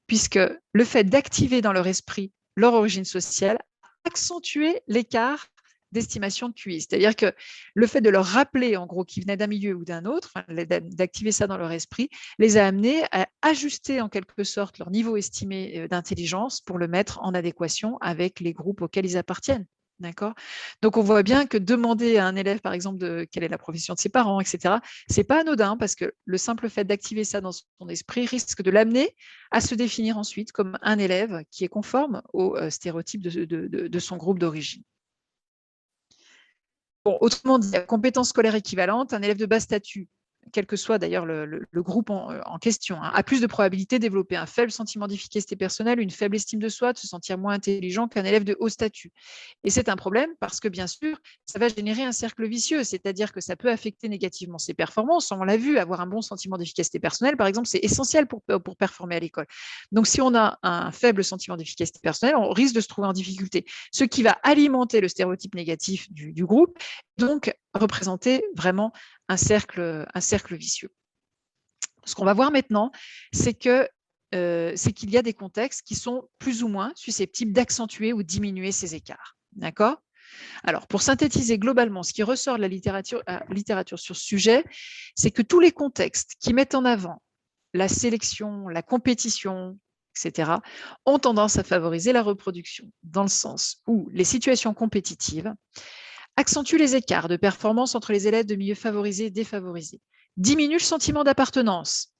puisque le fait d'activer dans leur esprit leur origine sociale accentue l'écart d'estimation de QI. C'est-à-dire que le fait de leur rappeler, en gros, qu'ils venaient d'un milieu ou d'un autre, d'activer ça dans leur esprit, les a amenés à ajuster en quelque sorte leur niveau estimé d'intelligence pour le mettre en adéquation avec les groupes auxquels ils appartiennent. D'accord. Donc, on voit bien que demander à un élève, par exemple, quelle est la profession de ses parents, etc., c'est pas anodin parce que le simple fait d'activer ça dans son esprit risque de l'amener à se définir ensuite comme un élève qui est conforme aux stéréotypes de son groupe d'origine. Bon, autrement dit, à compétences scolaires équivalentes, un élève de bas statut, quel que soit d'ailleurs le groupe en question, a plus de probabilité de développer un faible sentiment d'efficacité personnelle, une faible estime de soi, de se sentir moins intelligent qu'un élève de haut statut. Et c'est un problème parce que, bien sûr, ça va générer un cercle vicieux, c'est-à-dire que ça peut affecter négativement ses performances. On l'a vu, avoir un bon sentiment d'efficacité personnelle, par exemple, c'est essentiel pour performer à l'école. Donc, si on a un faible sentiment d'efficacité personnelle, on risque de se trouver en difficulté, ce qui va alimenter le stéréotype négatif du groupe, donc représenter vraiment un cercle vicieux. Ce qu'on va voir maintenant, c'est qu'il y a des contextes qui sont plus ou moins susceptibles d'accentuer ou diminuer ces écarts. D'accord? Alors, pour synthétiser globalement, ce qui ressort de la littérature sur ce sujet, c'est que tous les contextes qui mettent en avant la sélection, la compétition, etc., ont tendance à favoriser la reproduction, dans le sens où les situations compétitives accentue les écarts de performance entre les élèves de milieux favorisés et défavorisés, diminue le sentiment d'appartenance,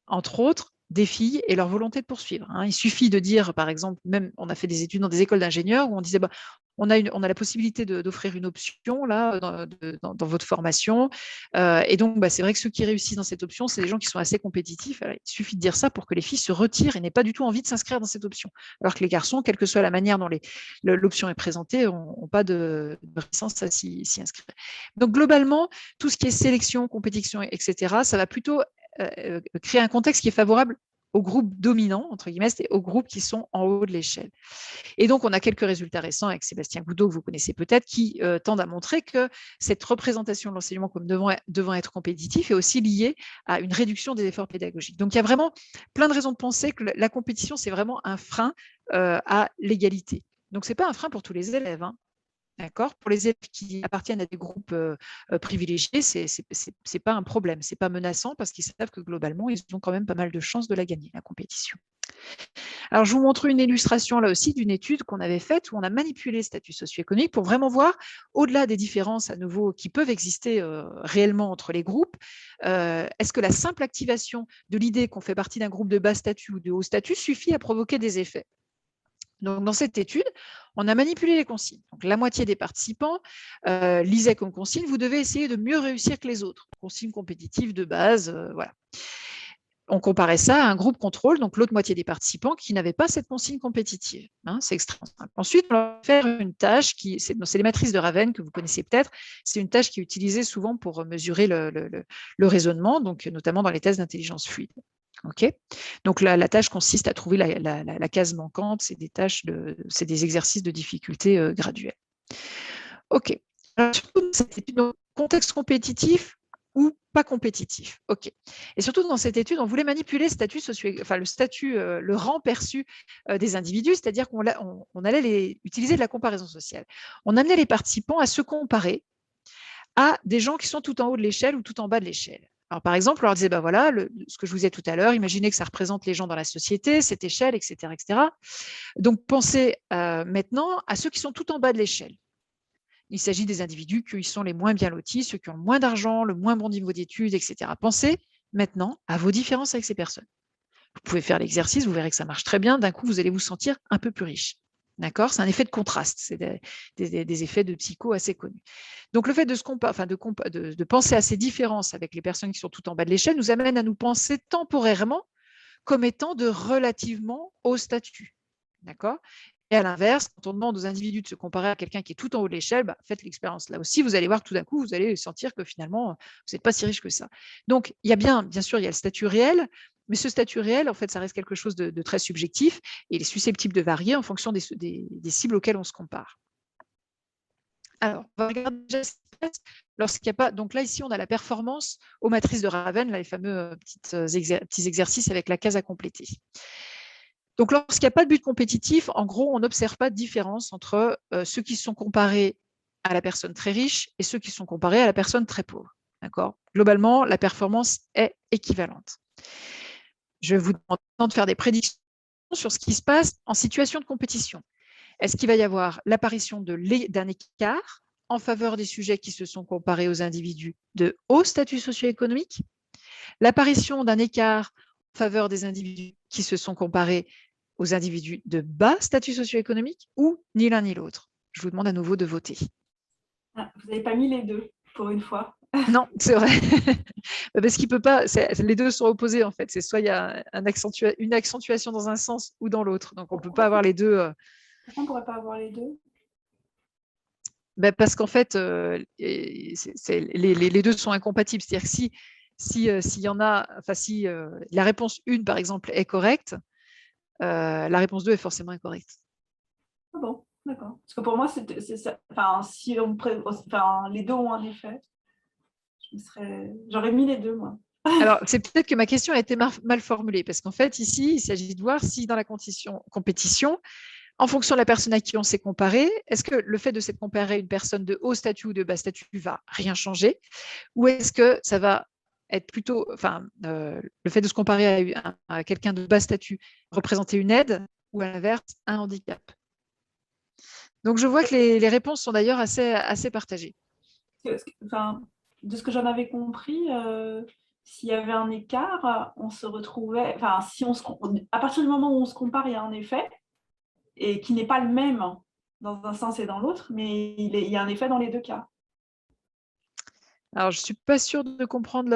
entre autres des filles et leur volonté de poursuivre. Il suffit de dire, par exemple, même on a fait des études dans des écoles d'ingénieurs où on disait on a la possibilité d'offrir une option là dans votre formation. Et donc, c'est vrai que ceux qui réussissent dans cette option, c'est des gens qui sont assez compétitifs. Alors, il suffit de dire ça pour que les filles se retirent et n'aient pas du tout envie de s'inscrire dans cette option. Alors que les garçons, quelle que soit la manière dont l'option est présentée, n'ont pas de réticence à s'y inscrire. Donc, globalement, tout ce qui est sélection, compétition, etc., ça va plutôt créer un contexte qui est favorable aux groupes dominants, entre guillemets, c'est aux groupes qui sont en haut de l'échelle. Et donc, on a quelques résultats récents avec Sébastien Goudot, que vous connaissez peut-être, qui tendent à montrer que cette représentation de l'enseignement comme devant être compétitif est aussi liée à une réduction des efforts pédagogiques. Donc, il y a vraiment plein de raisons de penser que la compétition, c'est vraiment un frein à l'égalité. Donc, ce n'est pas un frein pour tous les élèves. D'accord. Pour les élèves qui appartiennent à des groupes privilégiés, ce n'est pas un problème, ce n'est pas menaçant parce qu'ils savent que globalement, ils ont quand même pas mal de chances de la gagner, la compétition. Alors, je vous montre une illustration là aussi d'une étude qu'on avait faite où on a manipulé le statut socio-économique pour vraiment voir, au-delà des différences à nouveau qui peuvent exister réellement entre les groupes, est-ce que la simple activation de l'idée qu'on fait partie d'un groupe de bas statut ou de haut statut suffit à provoquer des effets? Donc, dans cette étude, on a manipulé les consignes. Donc, la moitié des participants lisaient comme consigne, vous devez essayer de mieux réussir que les autres. Consigne compétitive de base, voilà. On comparait ça à un groupe contrôle, donc l'autre moitié des participants qui n'avaient pas cette consigne compétitive. C'est extrêmement simple. Ensuite, on va faire une tâche c'est les matrices de Raven que vous connaissez peut-être. C'est une tâche qui est utilisée souvent pour mesurer le raisonnement, donc notamment dans les tests d'intelligence fluide. Okay. Donc la tâche consiste à trouver la case manquante, c'est des exercices de difficulté graduelle. Ok. Alors, surtout dans cette étude, contexte compétitif ou pas compétitif. Ok. Et surtout dans cette étude, on voulait manipuler le rang perçu des individus, c'est-à-dire qu'on allait utiliser de la comparaison sociale. On amenait les participants à se comparer à des gens qui sont tout en haut de l'échelle ou tout en bas de l'échelle. Alors, par exemple, on leur disait, voilà, ce que je vous ai tout à l'heure, imaginez que ça représente les gens dans la société, cette échelle, etc., etc. Donc, pensez maintenant à ceux qui sont tout en bas de l'échelle. Il s'agit des individus qui sont les moins bien lotis, ceux qui ont le moins d'argent, le moins bon niveau d'études, etc. Pensez maintenant à vos différences avec ces personnes. Vous pouvez faire l'exercice, vous verrez que ça marche très bien. D'un coup, vous allez vous sentir un peu plus riche. D'accord? C'est un effet de contraste. C'est des effets de psycho assez connus. Donc, le fait de penser à ces différences avec les personnes qui sont tout en bas de l'échelle nous amène à nous penser temporairement comme étant de relativement haut statut. D'accord? Et à l'inverse, quand on demande aux individus de se comparer à quelqu'un qui est tout en haut de l'échelle, faites l'expérience là aussi, vous allez voir tout d'un coup, vous allez sentir que finalement, vous n'êtes pas si riche que ça. Donc, il y a bien sûr, il y a le statut réel, mais ce statut réel, en fait, ça reste quelque chose de très subjectif et il est susceptible de varier en fonction des cibles auxquelles on se compare. Alors, on va regarder déjà ce qui se passe lorsqu'il n'y a pas. Donc là, ici, on a la performance aux matrices de Raven, là, les fameux petits exercices avec la case à compléter. Donc, lorsqu'il n'y a pas de but compétitif, en gros, on n'observe pas de différence entre ceux qui sont comparés à la personne très riche et ceux qui sont comparés à la personne très pauvre. D'accord ? Globalement, la performance est équivalente. Je vous demande de faire des prédictions sur ce qui se passe en situation de compétition. Est-ce qu'il va y avoir l'apparition d'un écart en faveur des sujets qui se sont comparés aux individus de haut statut socio-économique, l'apparition d'un écart en faveur des individus qui se sont comparés aux individus de bas statut socio-économique ou ni l'un ni l'autre? Je vous demande à nouveau de voter. Ah, vous n'avez pas mis les deux pour une fois. Non, c'est vrai. Parce qu'il peut pas. Les deux sont opposés en fait. C'est soit il y a une accentuation dans un sens ou dans l'autre. Donc on ne peut pas avoir les deux. Pourquoi on ne pourrait pas avoir les deux? Parce qu'en fait, les deux sont incompatibles. C'est-à-dire que s'il y en a, enfin si la réponse 1, par exemple, est correcte, la réponse 2 est forcément incorrecte. Ah bon, d'accord. Parce que pour moi, c'est ça. Enfin, si les deux ont un effet, j'aurais mis les deux, moi. Alors, c'est peut-être que ma question a été mal formulée, parce qu'en fait, ici, il s'agit de voir si dans la compétition, en fonction de la personne à qui on s'est comparé, est-ce que le fait de s'être comparé à une personne de haut statut ou de bas statut va rien changer, ou est-ce que ça va être plutôt, le fait de se comparer à quelqu'un de bas statut représenter une aide, ou à l'inverse, un handicap? Donc, je vois que les réponses sont d'ailleurs assez partagées. De ce que j'en avais compris, s'il y avait un écart, on se retrouvait. Enfin, à partir du moment où on se compare, il y a un effet, et qui n'est pas le même dans un sens et dans l'autre, mais il y a un effet dans les deux cas. Alors, je ne suis pas sûre de comprendre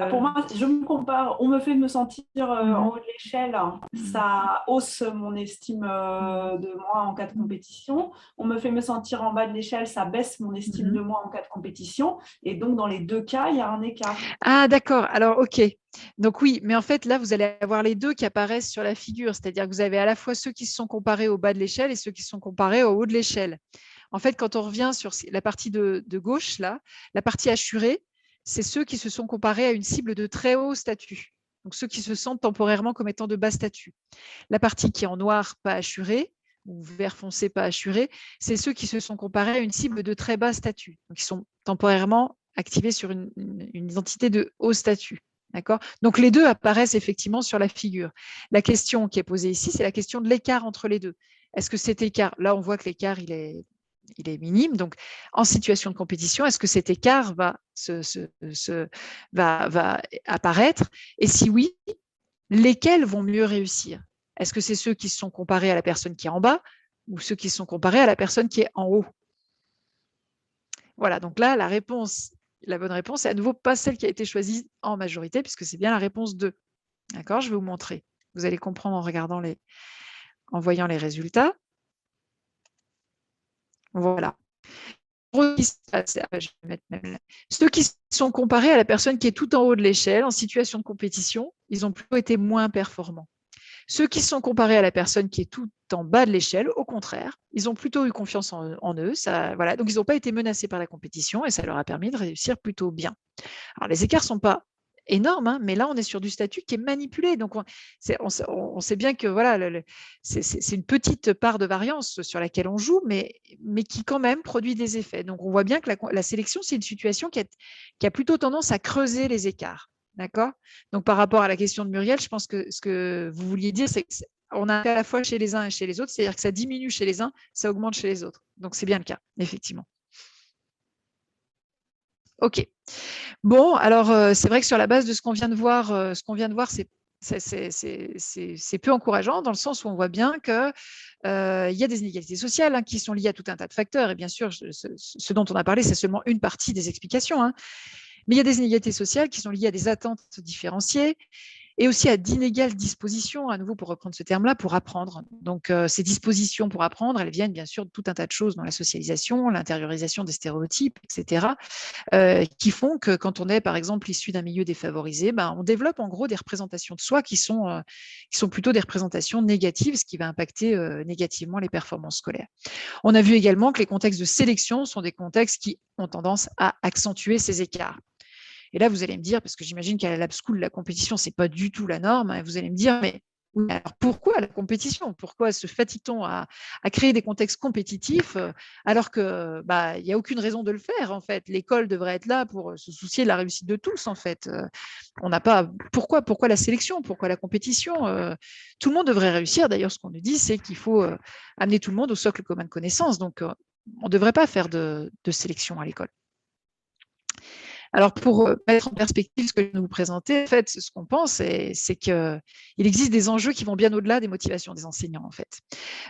Pour moi, je me compare, on me fait me sentir en haut de l'échelle, Mhm. ça hausse mon estime de moi en cas de compétition. On me fait me sentir en bas de l'échelle, ça baisse mon estime de moi en cas de compétition. Et donc, dans les deux cas, il y a un écart. Ah, d'accord. Alors, OK. Donc oui, mais en fait, là, vous allez avoir les deux qui apparaissent sur la figure. C'est-à-dire que vous avez à la fois ceux qui se sont comparés au bas de l'échelle et ceux qui se sont comparés au haut de l'échelle. En fait, quand on revient sur la partie de gauche, là, la partie assurée, c'est ceux qui se sont comparés à une cible de très haut statut. Donc, ceux qui se sentent temporairement comme étant de bas statut. La partie qui est en noir, pas assurée, ou vert foncé, pas assurée, c'est ceux qui se sont comparés à une cible de très bas statut. Donc, ils sont temporairement activés sur une identité de haut statut. D'accord ? Donc, les deux apparaissent effectivement sur la figure. La question qui est posée ici, c'est la question de l'écart entre les deux. Est-ce que cet écart, là, on voit que l'écart, il est minime. Donc, en situation de compétition, est-ce que cet écart va apparaître? Et si oui, lesquels vont mieux réussir? Est-ce que c'est ceux qui se sont comparés à la personne qui est en bas ou ceux qui se sont comparés à la personne qui est en haut? Voilà, donc là, la bonne réponse, c'est à nouveau pas celle qui a été choisie en majorité, puisque c'est bien la réponse 2. D'accord? Je vais vous montrer. Vous allez comprendre en voyant les résultats. Voilà. Ceux qui sont comparés à la personne qui est tout en haut de l'échelle, en situation de compétition, ils ont plutôt été moins performants. Ceux qui sont comparés à la personne qui est tout en bas de l'échelle, au contraire, ils ont plutôt eu confiance en eux. Voilà. Donc, ils n'ont pas été menacés par la compétition et ça leur a permis de réussir plutôt bien. Alors, les écarts ne sont pas énorme, hein, mais là, on est sur du statut qui est manipulé. Donc, on sait bien que voilà, c'est une petite part de variance sur laquelle on joue, mais qui quand même produit des effets. Donc, on voit bien que la sélection, c'est une situation qui a plutôt tendance à creuser les écarts. D'accord? Donc, par rapport à la question de Muriel, je pense que ce que vous vouliez dire, c'est qu'on a à la fois chez les uns et chez les autres, c'est-à-dire que ça diminue chez les uns, ça augmente chez les autres. Donc, c'est bien le cas, effectivement. OK. Bon, alors c'est vrai que sur la base de ce qu'on vient de voir, c'est peu encourageant dans le sens où on voit bien qu'il y a des inégalités sociales, hein, qui sont liées à tout un tas de facteurs. Et bien sûr, ce dont on a parlé, c'est seulement une partie des explications, hein. Mais il y a des inégalités sociales qui sont liées à des attentes différenciées et aussi à d'inégales dispositions, à nouveau pour reprendre ce terme-là, pour apprendre. Donc, ces dispositions pour apprendre, elles viennent bien sûr de tout un tas de choses dans la socialisation, l'intériorisation des stéréotypes, etc., qui font que quand on est, par exemple, issu d'un milieu défavorisé, ben, on développe en gros des représentations de soi qui sont plutôt des représentations négatives, ce qui va impacter négativement les performances scolaires. On a vu également que les contextes de sélection sont des contextes qui ont tendance à accentuer ces écarts. Et là, vous allez me dire, parce que j'imagine qu'à la Lab School, la compétition, ce n'est pas du tout la norme, et vous allez me dire, mais alors pourquoi la compétition? Pourquoi se fatigue-t-on à créer des contextes compétitifs alors qu'il n'y a aucune raison de le faire, en fait? L'école devrait être là pour se soucier de la réussite de tous, en fait. On n'a pas. Pourquoi la sélection? Pourquoi la compétition? Tout le monde devrait réussir. D'ailleurs, ce qu'on nous dit, c'est qu'il faut amener tout le monde au socle commun de connaissances. Donc, on ne devrait pas faire de sélection à l'école. Alors, pour mettre en perspective ce que je vais vous présenter, en fait, ce qu'on pense, c'est qu'il existe des enjeux qui vont bien au-delà des motivations des enseignants, en fait.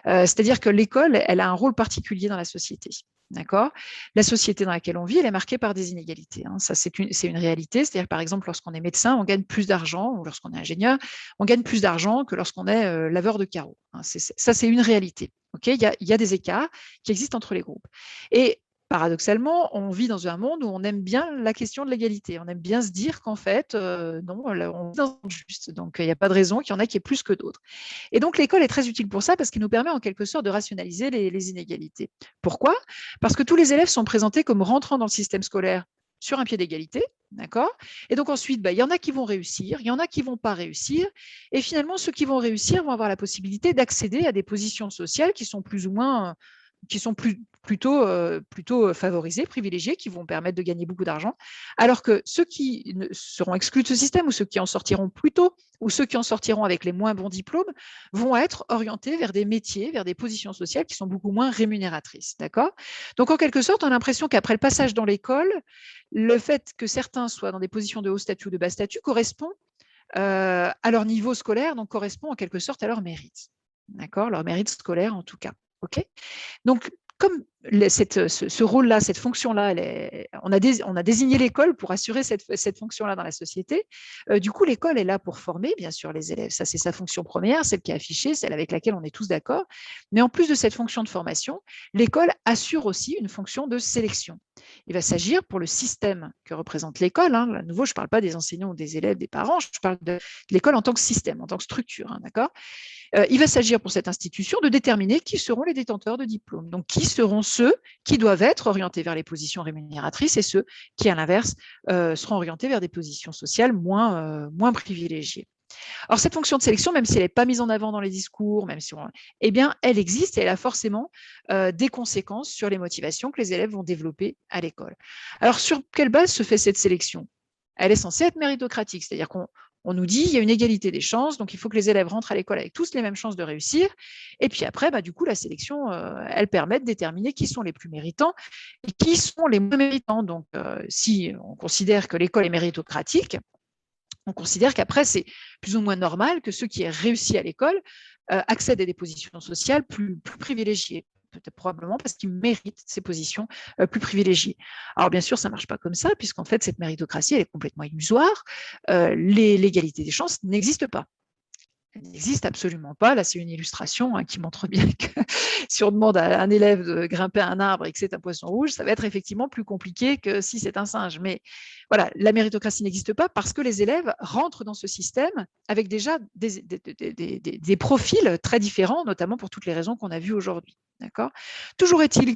C'est-à-dire que l'école, elle a un rôle particulier dans la société. D'accord? La société dans laquelle on vit, elle est marquée par des inégalités, hein. Ça, c'est une réalité. C'est-à-dire que, par exemple, lorsqu'on est médecin, on gagne plus d'argent, ou lorsqu'on est ingénieur, on gagne plus d'argent que lorsqu'on est laveur de carreaux, hein. Ça, c'est une réalité. Okay, il y a des écarts qui existent entre les groupes. Et paradoxalement, on vit dans un monde où on aime bien la question de l'égalité. On aime bien se dire qu'en fait, non, on vit dans un juste. Donc, il n'y a pas de raison qu'il y en ait qui est plus que d'autres. Et donc, l'école est très utile pour ça parce qu'elle nous permet en quelque sorte de rationaliser les inégalités. Pourquoi? Parce que tous les élèves sont présentés comme rentrant dans le système scolaire sur un pied d'égalité, d'accord? Et donc ensuite, il y en a qui vont réussir, il y en a qui ne vont pas réussir, et finalement, ceux qui vont réussir vont avoir la possibilité d'accéder à des positions sociales qui sont plus ou moins qui sont plutôt favorisés, privilégiés, qui vont permettre de gagner beaucoup d'argent, alors que ceux qui seront exclus de ce système, ou ceux qui en sortiront plus tôt, ou ceux qui en sortiront avec les moins bons diplômes, vont être orientés vers des métiers, vers des positions sociales qui sont beaucoup moins rémunératrices. D'accord? Donc, en quelque sorte, on a l'impression qu'après le passage dans l'école, le fait que certains soient dans des positions de haut statut ou de bas statut correspond à leur niveau scolaire, donc correspond en quelque sorte à leur mérite. D'accord? Leur mérite scolaire, en tout cas. OK? Donc, comme ce rôle-là, cette fonction-là, on a désigné l'école pour assurer cette fonction-là dans la société. Du coup, l'école est là pour former, bien sûr, les élèves. Ça, c'est sa fonction première, celle qui est affichée, celle avec laquelle on est tous d'accord. Mais en plus de cette fonction de formation, l'école assure aussi une fonction de sélection. Il va s'agir pour le système que représente l'école. Hein, à nouveau, je ne parle pas des enseignants ou des élèves, des parents, je parle de l'école en tant que système, en tant que structure. Hein, d'accord ? Il va s'agir pour cette institution de déterminer qui seront les détenteurs de diplômes. Donc, qui seront ceux qui doivent être orientés vers les positions rémunératrices et ceux qui, à l'inverse, seront orientés vers des positions sociales moins privilégiées. Alors, cette fonction de sélection, même si elle n'est pas mise en avant dans les discours, eh bien, elle existe et elle a forcément des conséquences sur les motivations que les élèves vont développer à l'école. Alors, sur quelle base se fait cette sélection? Elle est censée être méritocratique, c'est-à-dire qu'on nous dit qu'il y a une égalité des chances, donc il faut que les élèves rentrent à l'école avec tous les mêmes chances de réussir. Et puis après, du coup, la sélection, elle permet de déterminer qui sont les plus méritants et qui sont les moins méritants. Donc, si on considère que l'école est méritocratique, on considère qu'après, c'est plus ou moins normal que ceux qui aient réussi à l'école accèdent à des positions sociales plus privilégiées. Peut-être probablement parce qu'ils méritent ces positions plus privilégiées. Alors bien sûr, ça ne marche pas comme ça, puisqu'en fait, cette méritocratie, elle est complètement illusoire. L'égalité des chances n'existe pas. Elle n'existe absolument pas. Là, c'est une illustration qui montre bien que si on demande à un élève de grimper à un arbre et que c'est un poisson rouge, ça va être effectivement plus compliqué que si c'est un singe. Mais voilà, la méritocratie n'existe pas parce que les élèves rentrent dans ce système avec déjà des profils très différents, notamment pour toutes les raisons qu'on a vues aujourd'hui. D'accord ? Toujours est-il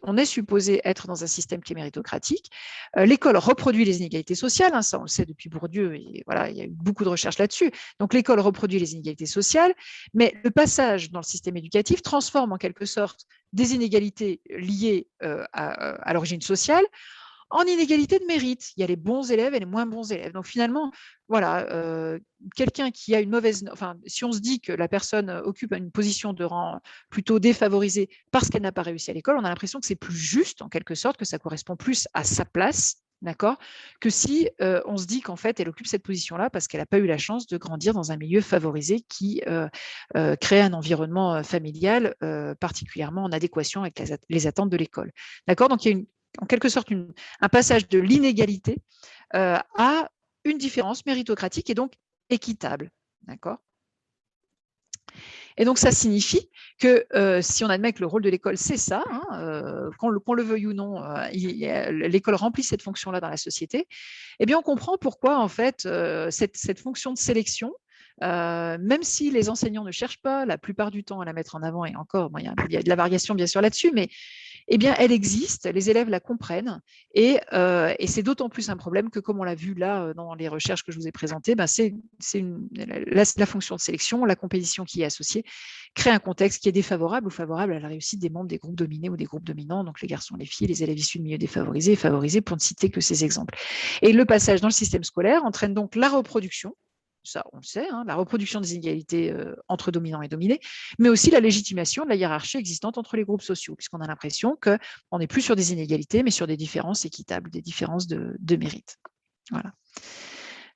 on est supposé être dans un système qui est méritocratique. L'école reproduit les inégalités sociales, hein, ça on le sait depuis Bourdieu, et voilà, il y a eu beaucoup de recherches là-dessus. Donc l'école reproduit les inégalités sociales, mais le passage dans le système éducatif transforme en quelque sorte des inégalités liées à l'origine sociale en inégalité de mérite. Il y a les bons élèves et les moins bons élèves. Donc finalement, voilà, quelqu'un qui a une mauvaise, enfin, si on se dit que la personne occupe une position de rang plutôt défavorisée parce qu'elle n'a pas réussi à l'école, on a l'impression que c'est plus juste, en quelque sorte, que ça correspond plus à sa place, d'accord, que si on se dit qu'en fait, elle occupe cette position-là parce qu'elle n'a pas eu la chance de grandir dans un milieu favorisé qui crée un environnement familial particulièrement en adéquation avec les attentes de l'école. D'accord. Donc, il y a en quelque sorte un passage de l'inégalité à une différence méritocratique et donc équitable. D'accord. Et donc, ça signifie que si on admet que le rôle de l'école, c'est ça, hein, qu'on le veuille ou non, l'école remplit cette fonction-là dans la société, eh bien, on comprend pourquoi, en fait, cette fonction de sélection, même si les enseignants ne cherchent pas la plupart du temps à la mettre en avant, et encore, bon, il y a de la variation bien sûr là-dessus, mais eh bien, elle existe, les élèves la comprennent, et c'est d'autant plus un problème que, comme on l'a vu là dans les recherches que je vous ai présentées, ben c'est la fonction de sélection, la compétition qui est associée, crée un contexte qui est défavorable ou favorable à la réussite des membres des groupes dominés ou des groupes dominants, donc les garçons, les filles, les élèves issus de milieux défavorisés et favorisés, pour ne citer que ces exemples. Et le passage dans le système scolaire entraîne donc la reproduction, ça on le sait, hein, la reproduction des inégalités entre dominants et dominés, mais aussi la légitimation de la hiérarchie existante entre les groupes sociaux, puisqu'on a l'impression qu'on n'est plus sur des inégalités, mais sur des différences équitables, des différences de mérite. Voilà.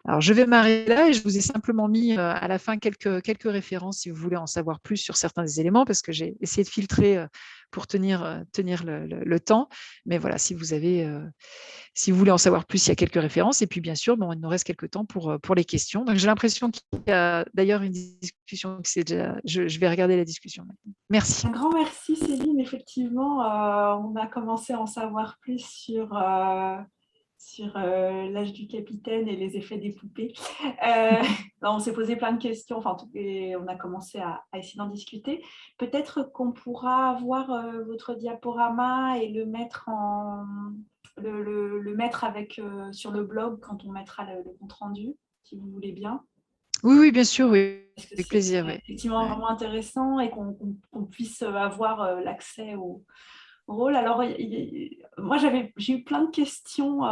Alors, je vais m'arrêter là et je vous ai simplement mis à la fin quelques références si vous voulez en savoir plus sur certains des éléments, parce que j'ai essayé de filtrer pour tenir le temps. Mais voilà, si vous voulez en savoir plus, il y a quelques références. Et puis, bien sûr, bon, il nous reste quelques temps pour les questions. Donc, j'ai l'impression qu'il y a d'ailleurs une discussion. Je vais regarder la discussion. Merci. Un grand merci, Céline. Effectivement, on a commencé à en savoir plus sur l'âge du capitaine et les effets des poupées. On s'est posé plein de questions, enfin, et on a commencé à essayer d'en discuter. Peut-être qu'on pourra avoir votre diaporama et le mettre sur le blog quand on mettra le compte rendu, si vous voulez bien. Oui, bien sûr, oui. Parce que Avec c'est plaisir. Oui. effectivement vraiment intéressant et qu'on puisse avoir l'accès au rôle. Alors, moi, j'ai eu plein de questions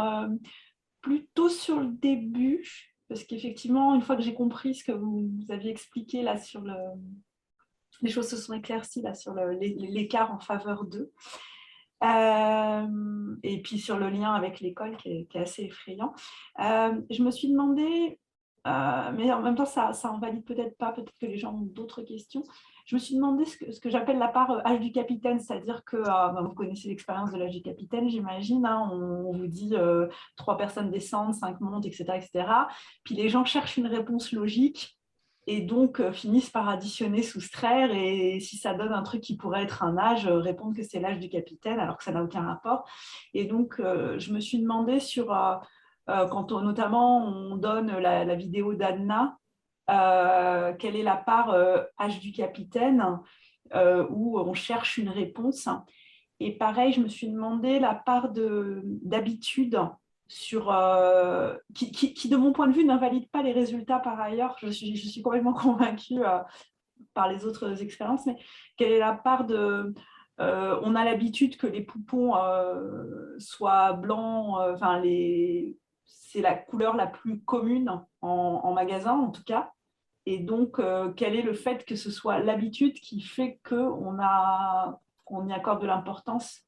plutôt sur le début, parce qu'effectivement, une fois que j'ai compris ce que vous aviez expliqué là sur les choses se sont éclaircies là sur l'écart en faveur d'eux. Et puis sur le lien avec l'école qui est assez effrayant. Je me suis demandé, mais en même temps ça en valide peut-être pas, peut-être que les gens ont d'autres questions. Je me suis demandé ce que j'appelle la part âge du capitaine, c'est-à-dire que vous connaissez l'expérience de l'âge du capitaine, j'imagine, hein, on vous dit 3 personnes descendent, 5 montent, etc., etc. Puis les gens cherchent une réponse logique et donc finissent par additionner, soustraire, et si ça donne un truc qui pourrait être un âge, répondre que c'est l'âge du capitaine, alors que ça n'a aucun rapport. Et donc, je me suis demandé sur, quand notamment on donne la vidéo d'Anna, quelle est la part âge du capitaine, où on cherche une réponse. Et pareil, je me suis demandé la part d'habitude qui, de mon point de vue, n'invalide pas les résultats par ailleurs. Je suis complètement convaincue par les autres expériences, mais quelle est la part de... on a l'habitude que les poupons soient blancs, c'est la couleur la plus commune en magasin, en tout cas. Et donc, quel est le fait que ce soit l'habitude qui fait qu'on y accorde de l'importance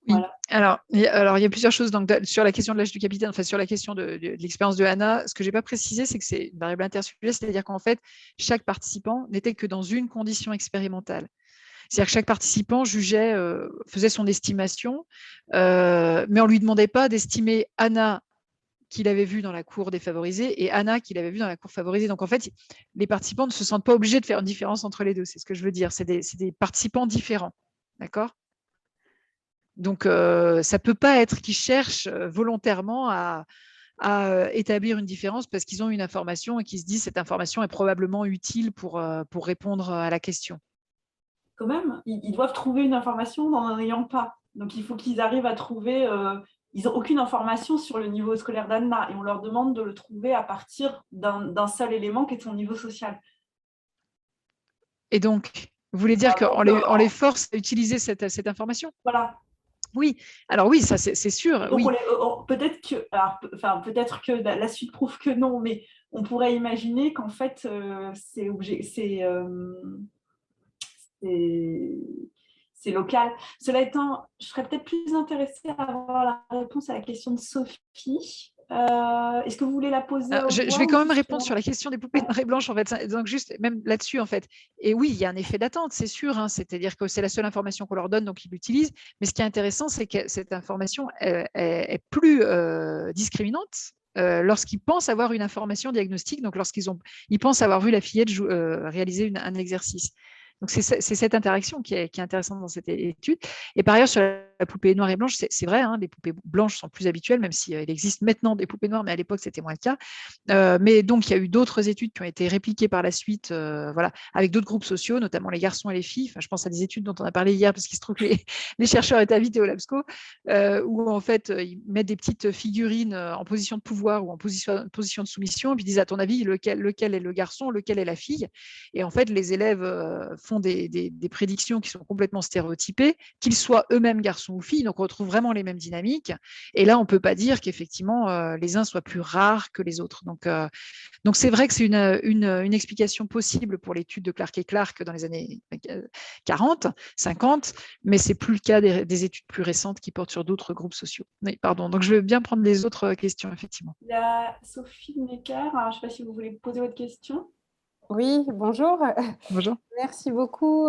Oui. Voilà. Alors, il y a plusieurs choses. Donc, sur la question de l'âge du capitaine, enfin, sur la question de l'expérience de Anna, ce que je n'ai pas précisé, c'est que c'est une variable intersubjective, c'est-à-dire qu'en fait, chaque participant n'était que dans une condition expérimentale. C'est-à-dire que chaque participant jugeait, faisait son estimation, mais on ne lui demandait pas d'estimer Anna qu'il avait vue dans la cour défavorisée et Anna qu'il avait vue dans la cour favorisée. Donc, en fait, les participants ne se sentent pas obligés de faire une différence entre les deux. C'est ce que je veux dire. C'est des participants différents. D'accord ? Donc, ça ne peut pas être qu'ils cherchent volontairement à établir une différence parce qu'ils ont une information et qu'ils se disent cette information est probablement utile pour répondre à la question. quand même, ils doivent trouver une information n'en ayant pas. Donc, il faut qu'ils arrivent à trouver... ils n'ont aucune information sur le niveau scolaire d'Anna et on leur demande de le trouver à partir d'un seul élément qui est son niveau social. Et donc, vous voulez dire qu'on les force à utiliser cette information? Voilà. Oui, alors oui, ça c'est sûr. Donc, oui. peut-être que la suite prouve que non, mais on pourrait imaginer qu'en fait, c'est local. Cela étant, je serais peut-être plus intéressée à avoir la réponse à la question de Sophie. Est-ce que vous voulez la poser je vais quand même répondre sur la question des poupées noires et blanches, en fait. Donc, juste, même là-dessus, en fait. Et oui, il y a un effet d'attente, c'est sûr. Hein, c'est-à-dire que c'est la seule information qu'on leur donne, donc ils l'utilisent. Mais ce qui est intéressant, c'est que cette information est plus discriminante lorsqu'ils pensent avoir une information diagnostique, donc ils pensent avoir vu la fillette réaliser un exercice. Donc, c'est cette interaction qui est intéressante dans cette étude. Et par ailleurs, sur la poupée noire et blanche, c'est vrai, hein, les poupées blanches sont plus habituelles, même s'il existe maintenant des poupées noires, mais à l'époque, c'était moins le cas. Mais donc, il y a eu d'autres études qui ont été répliquées par la suite, voilà, avec d'autres groupes sociaux, notamment les garçons et les filles. Enfin, je pense à des études dont on a parlé hier, parce qu'il se trouve que les chercheurs étaient invités au LabSco, où en fait, ils mettent des petites figurines en position de pouvoir ou en position de soumission, et puis ils disent, à ton avis, lequel est le garçon, lequel est la fille? Et en fait, les élèves font des prédictions qui sont complètement stéréotypées, qu'ils soient eux-mêmes garçons ou filles, donc on retrouve vraiment les mêmes dynamiques. Et là, on ne peut pas dire qu'effectivement, les uns soient plus rares que les autres. Donc c'est vrai que c'est une explication possible pour l'étude de Clark et Clark dans les années 40, 50, mais ce n'est plus le cas des études plus récentes qui portent sur d'autres groupes sociaux. Oui, pardon, donc je vais bien prendre les autres questions, effectivement. Il y a Sophie Necker, je ne sais pas si vous voulez poser votre question. Oui, bonjour. Bonjour. Merci beaucoup.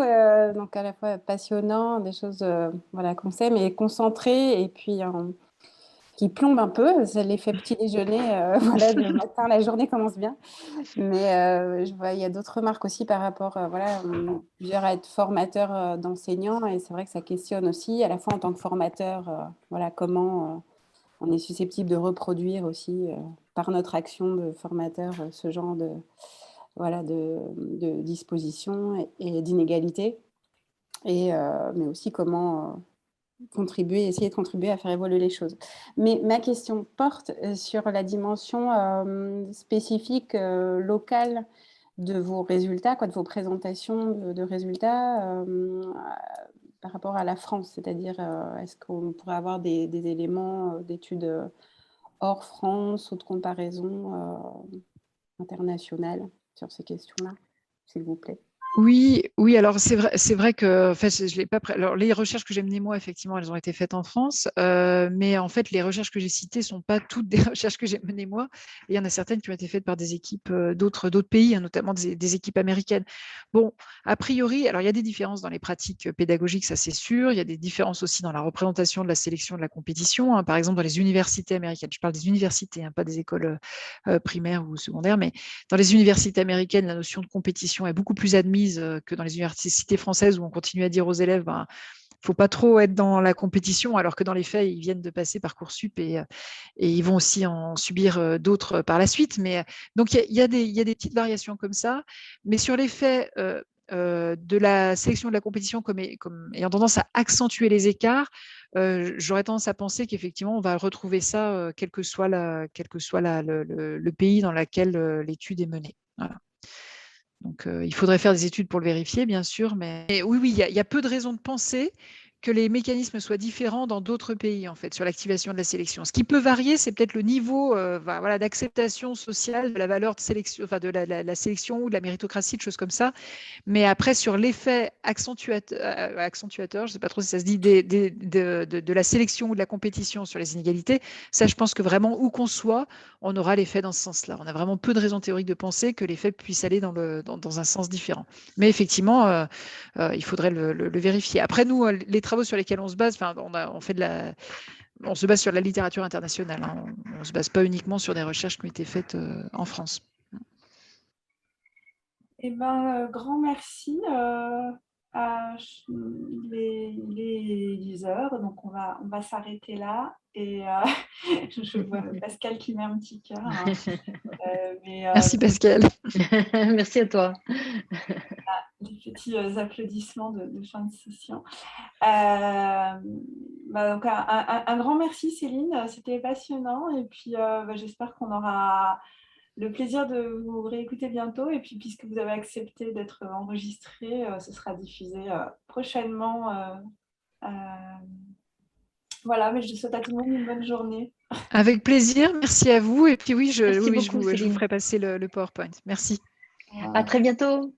Donc à la fois passionnant, des choses voilà, qu'on sait, mais concentré et puis qui plombe un peu. C'est l'effet petit déjeuner. Voilà, le matin, la journée commence bien. Mais je vois, il y a d'autres remarques aussi par rapport, voilà, plusieurs à être formateur d'enseignants. Et c'est vrai que ça questionne aussi, à la fois en tant que formateur, voilà, comment on est susceptible de reproduire aussi par notre action de formateur ce genre voilà, de dispositions et d'inégalités, mais aussi comment essayer de contribuer à faire évoluer les choses. Mais ma question porte sur la dimension spécifique, locale de vos résultats, de vos présentations de résultats par rapport à la France, c'est-à-dire est-ce qu'on pourrait avoir des éléments d'études hors France ou de comparaison internationale sur ces questions-là, s'il vous plaît? Oui, alors c'est vrai que, en fait, je l'ai pas. Alors les recherches que j'ai menées moi, effectivement, elles ont été faites en France, mais en fait, les recherches que j'ai citées sont pas toutes des recherches que j'ai menées moi. Et il y en a certaines qui ont été faites par des équipes d'autres pays, hein, notamment des équipes américaines. Bon, a priori, alors il y a des différences dans les pratiques pédagogiques, ça c'est sûr. Il y a des différences aussi dans la représentation de la sélection de la compétition. Hein. Par exemple, dans les universités américaines, je parle des universités, hein, pas des écoles primaires ou secondaires, mais dans les universités américaines, la notion de compétition est beaucoup plus admise que dans les universités françaises où on continue à dire aux élèves il ne faut pas trop être dans la compétition, alors que dans les faits, ils viennent de passer Parcoursup et ils vont aussi en subir d'autres par la suite. Mais, donc, il y a des petites variations comme ça. Mais sur les faits de la sélection de la compétition comme ayant tendance à accentuer les écarts, j'aurais tendance à penser qu'effectivement, on va retrouver ça quel que soit le pays dans lequel l'étude est menée. Voilà. Donc, il faudrait faire des études pour le vérifier, bien sûr, mais oui, il y a peu de raisons de penser que les mécanismes soient différents dans d'autres pays, en fait, sur l'activation de la sélection. Ce qui peut varier, c'est peut-être le niveau voilà, d'acceptation sociale de la valeur de sélection, enfin, de la sélection ou de la méritocratie, de choses comme ça. Mais après, sur l'effet accentuateur, je ne sais pas trop si ça se dit, de la sélection ou de la compétition sur les inégalités, ça, je pense que vraiment, où qu'on soit, on aura l'effet dans ce sens-là. On a vraiment peu de raisons théoriques de penser que l'effet puisse aller dans un sens différent. Mais effectivement, il faudrait le vérifier. Après, nous, les travaux sur lesquels on se base, on se base sur la littérature internationale. Hein. On ne se base pas uniquement sur des recherches qui ont été faites en France. Eh ben, grand merci. Il est 10 heures, donc on va s'arrêter là. Et je vois Pascal qui met un petit cœur. Hein. Merci Pascal. Merci à toi. L'effet petits applaudissements de fin de session. Donc un grand merci Céline, c'était passionnant et puis j'espère qu'on aura le plaisir de vous réécouter bientôt et puis puisque vous avez accepté d'être enregistré, ce sera diffusé prochainement. Voilà, mais je souhaite à tout le monde une bonne journée. Avec plaisir, merci à vous. Et puis oui, je Merci vous beaucoup, Céline. ferai passer le PowerPoint. Merci. À très bientôt.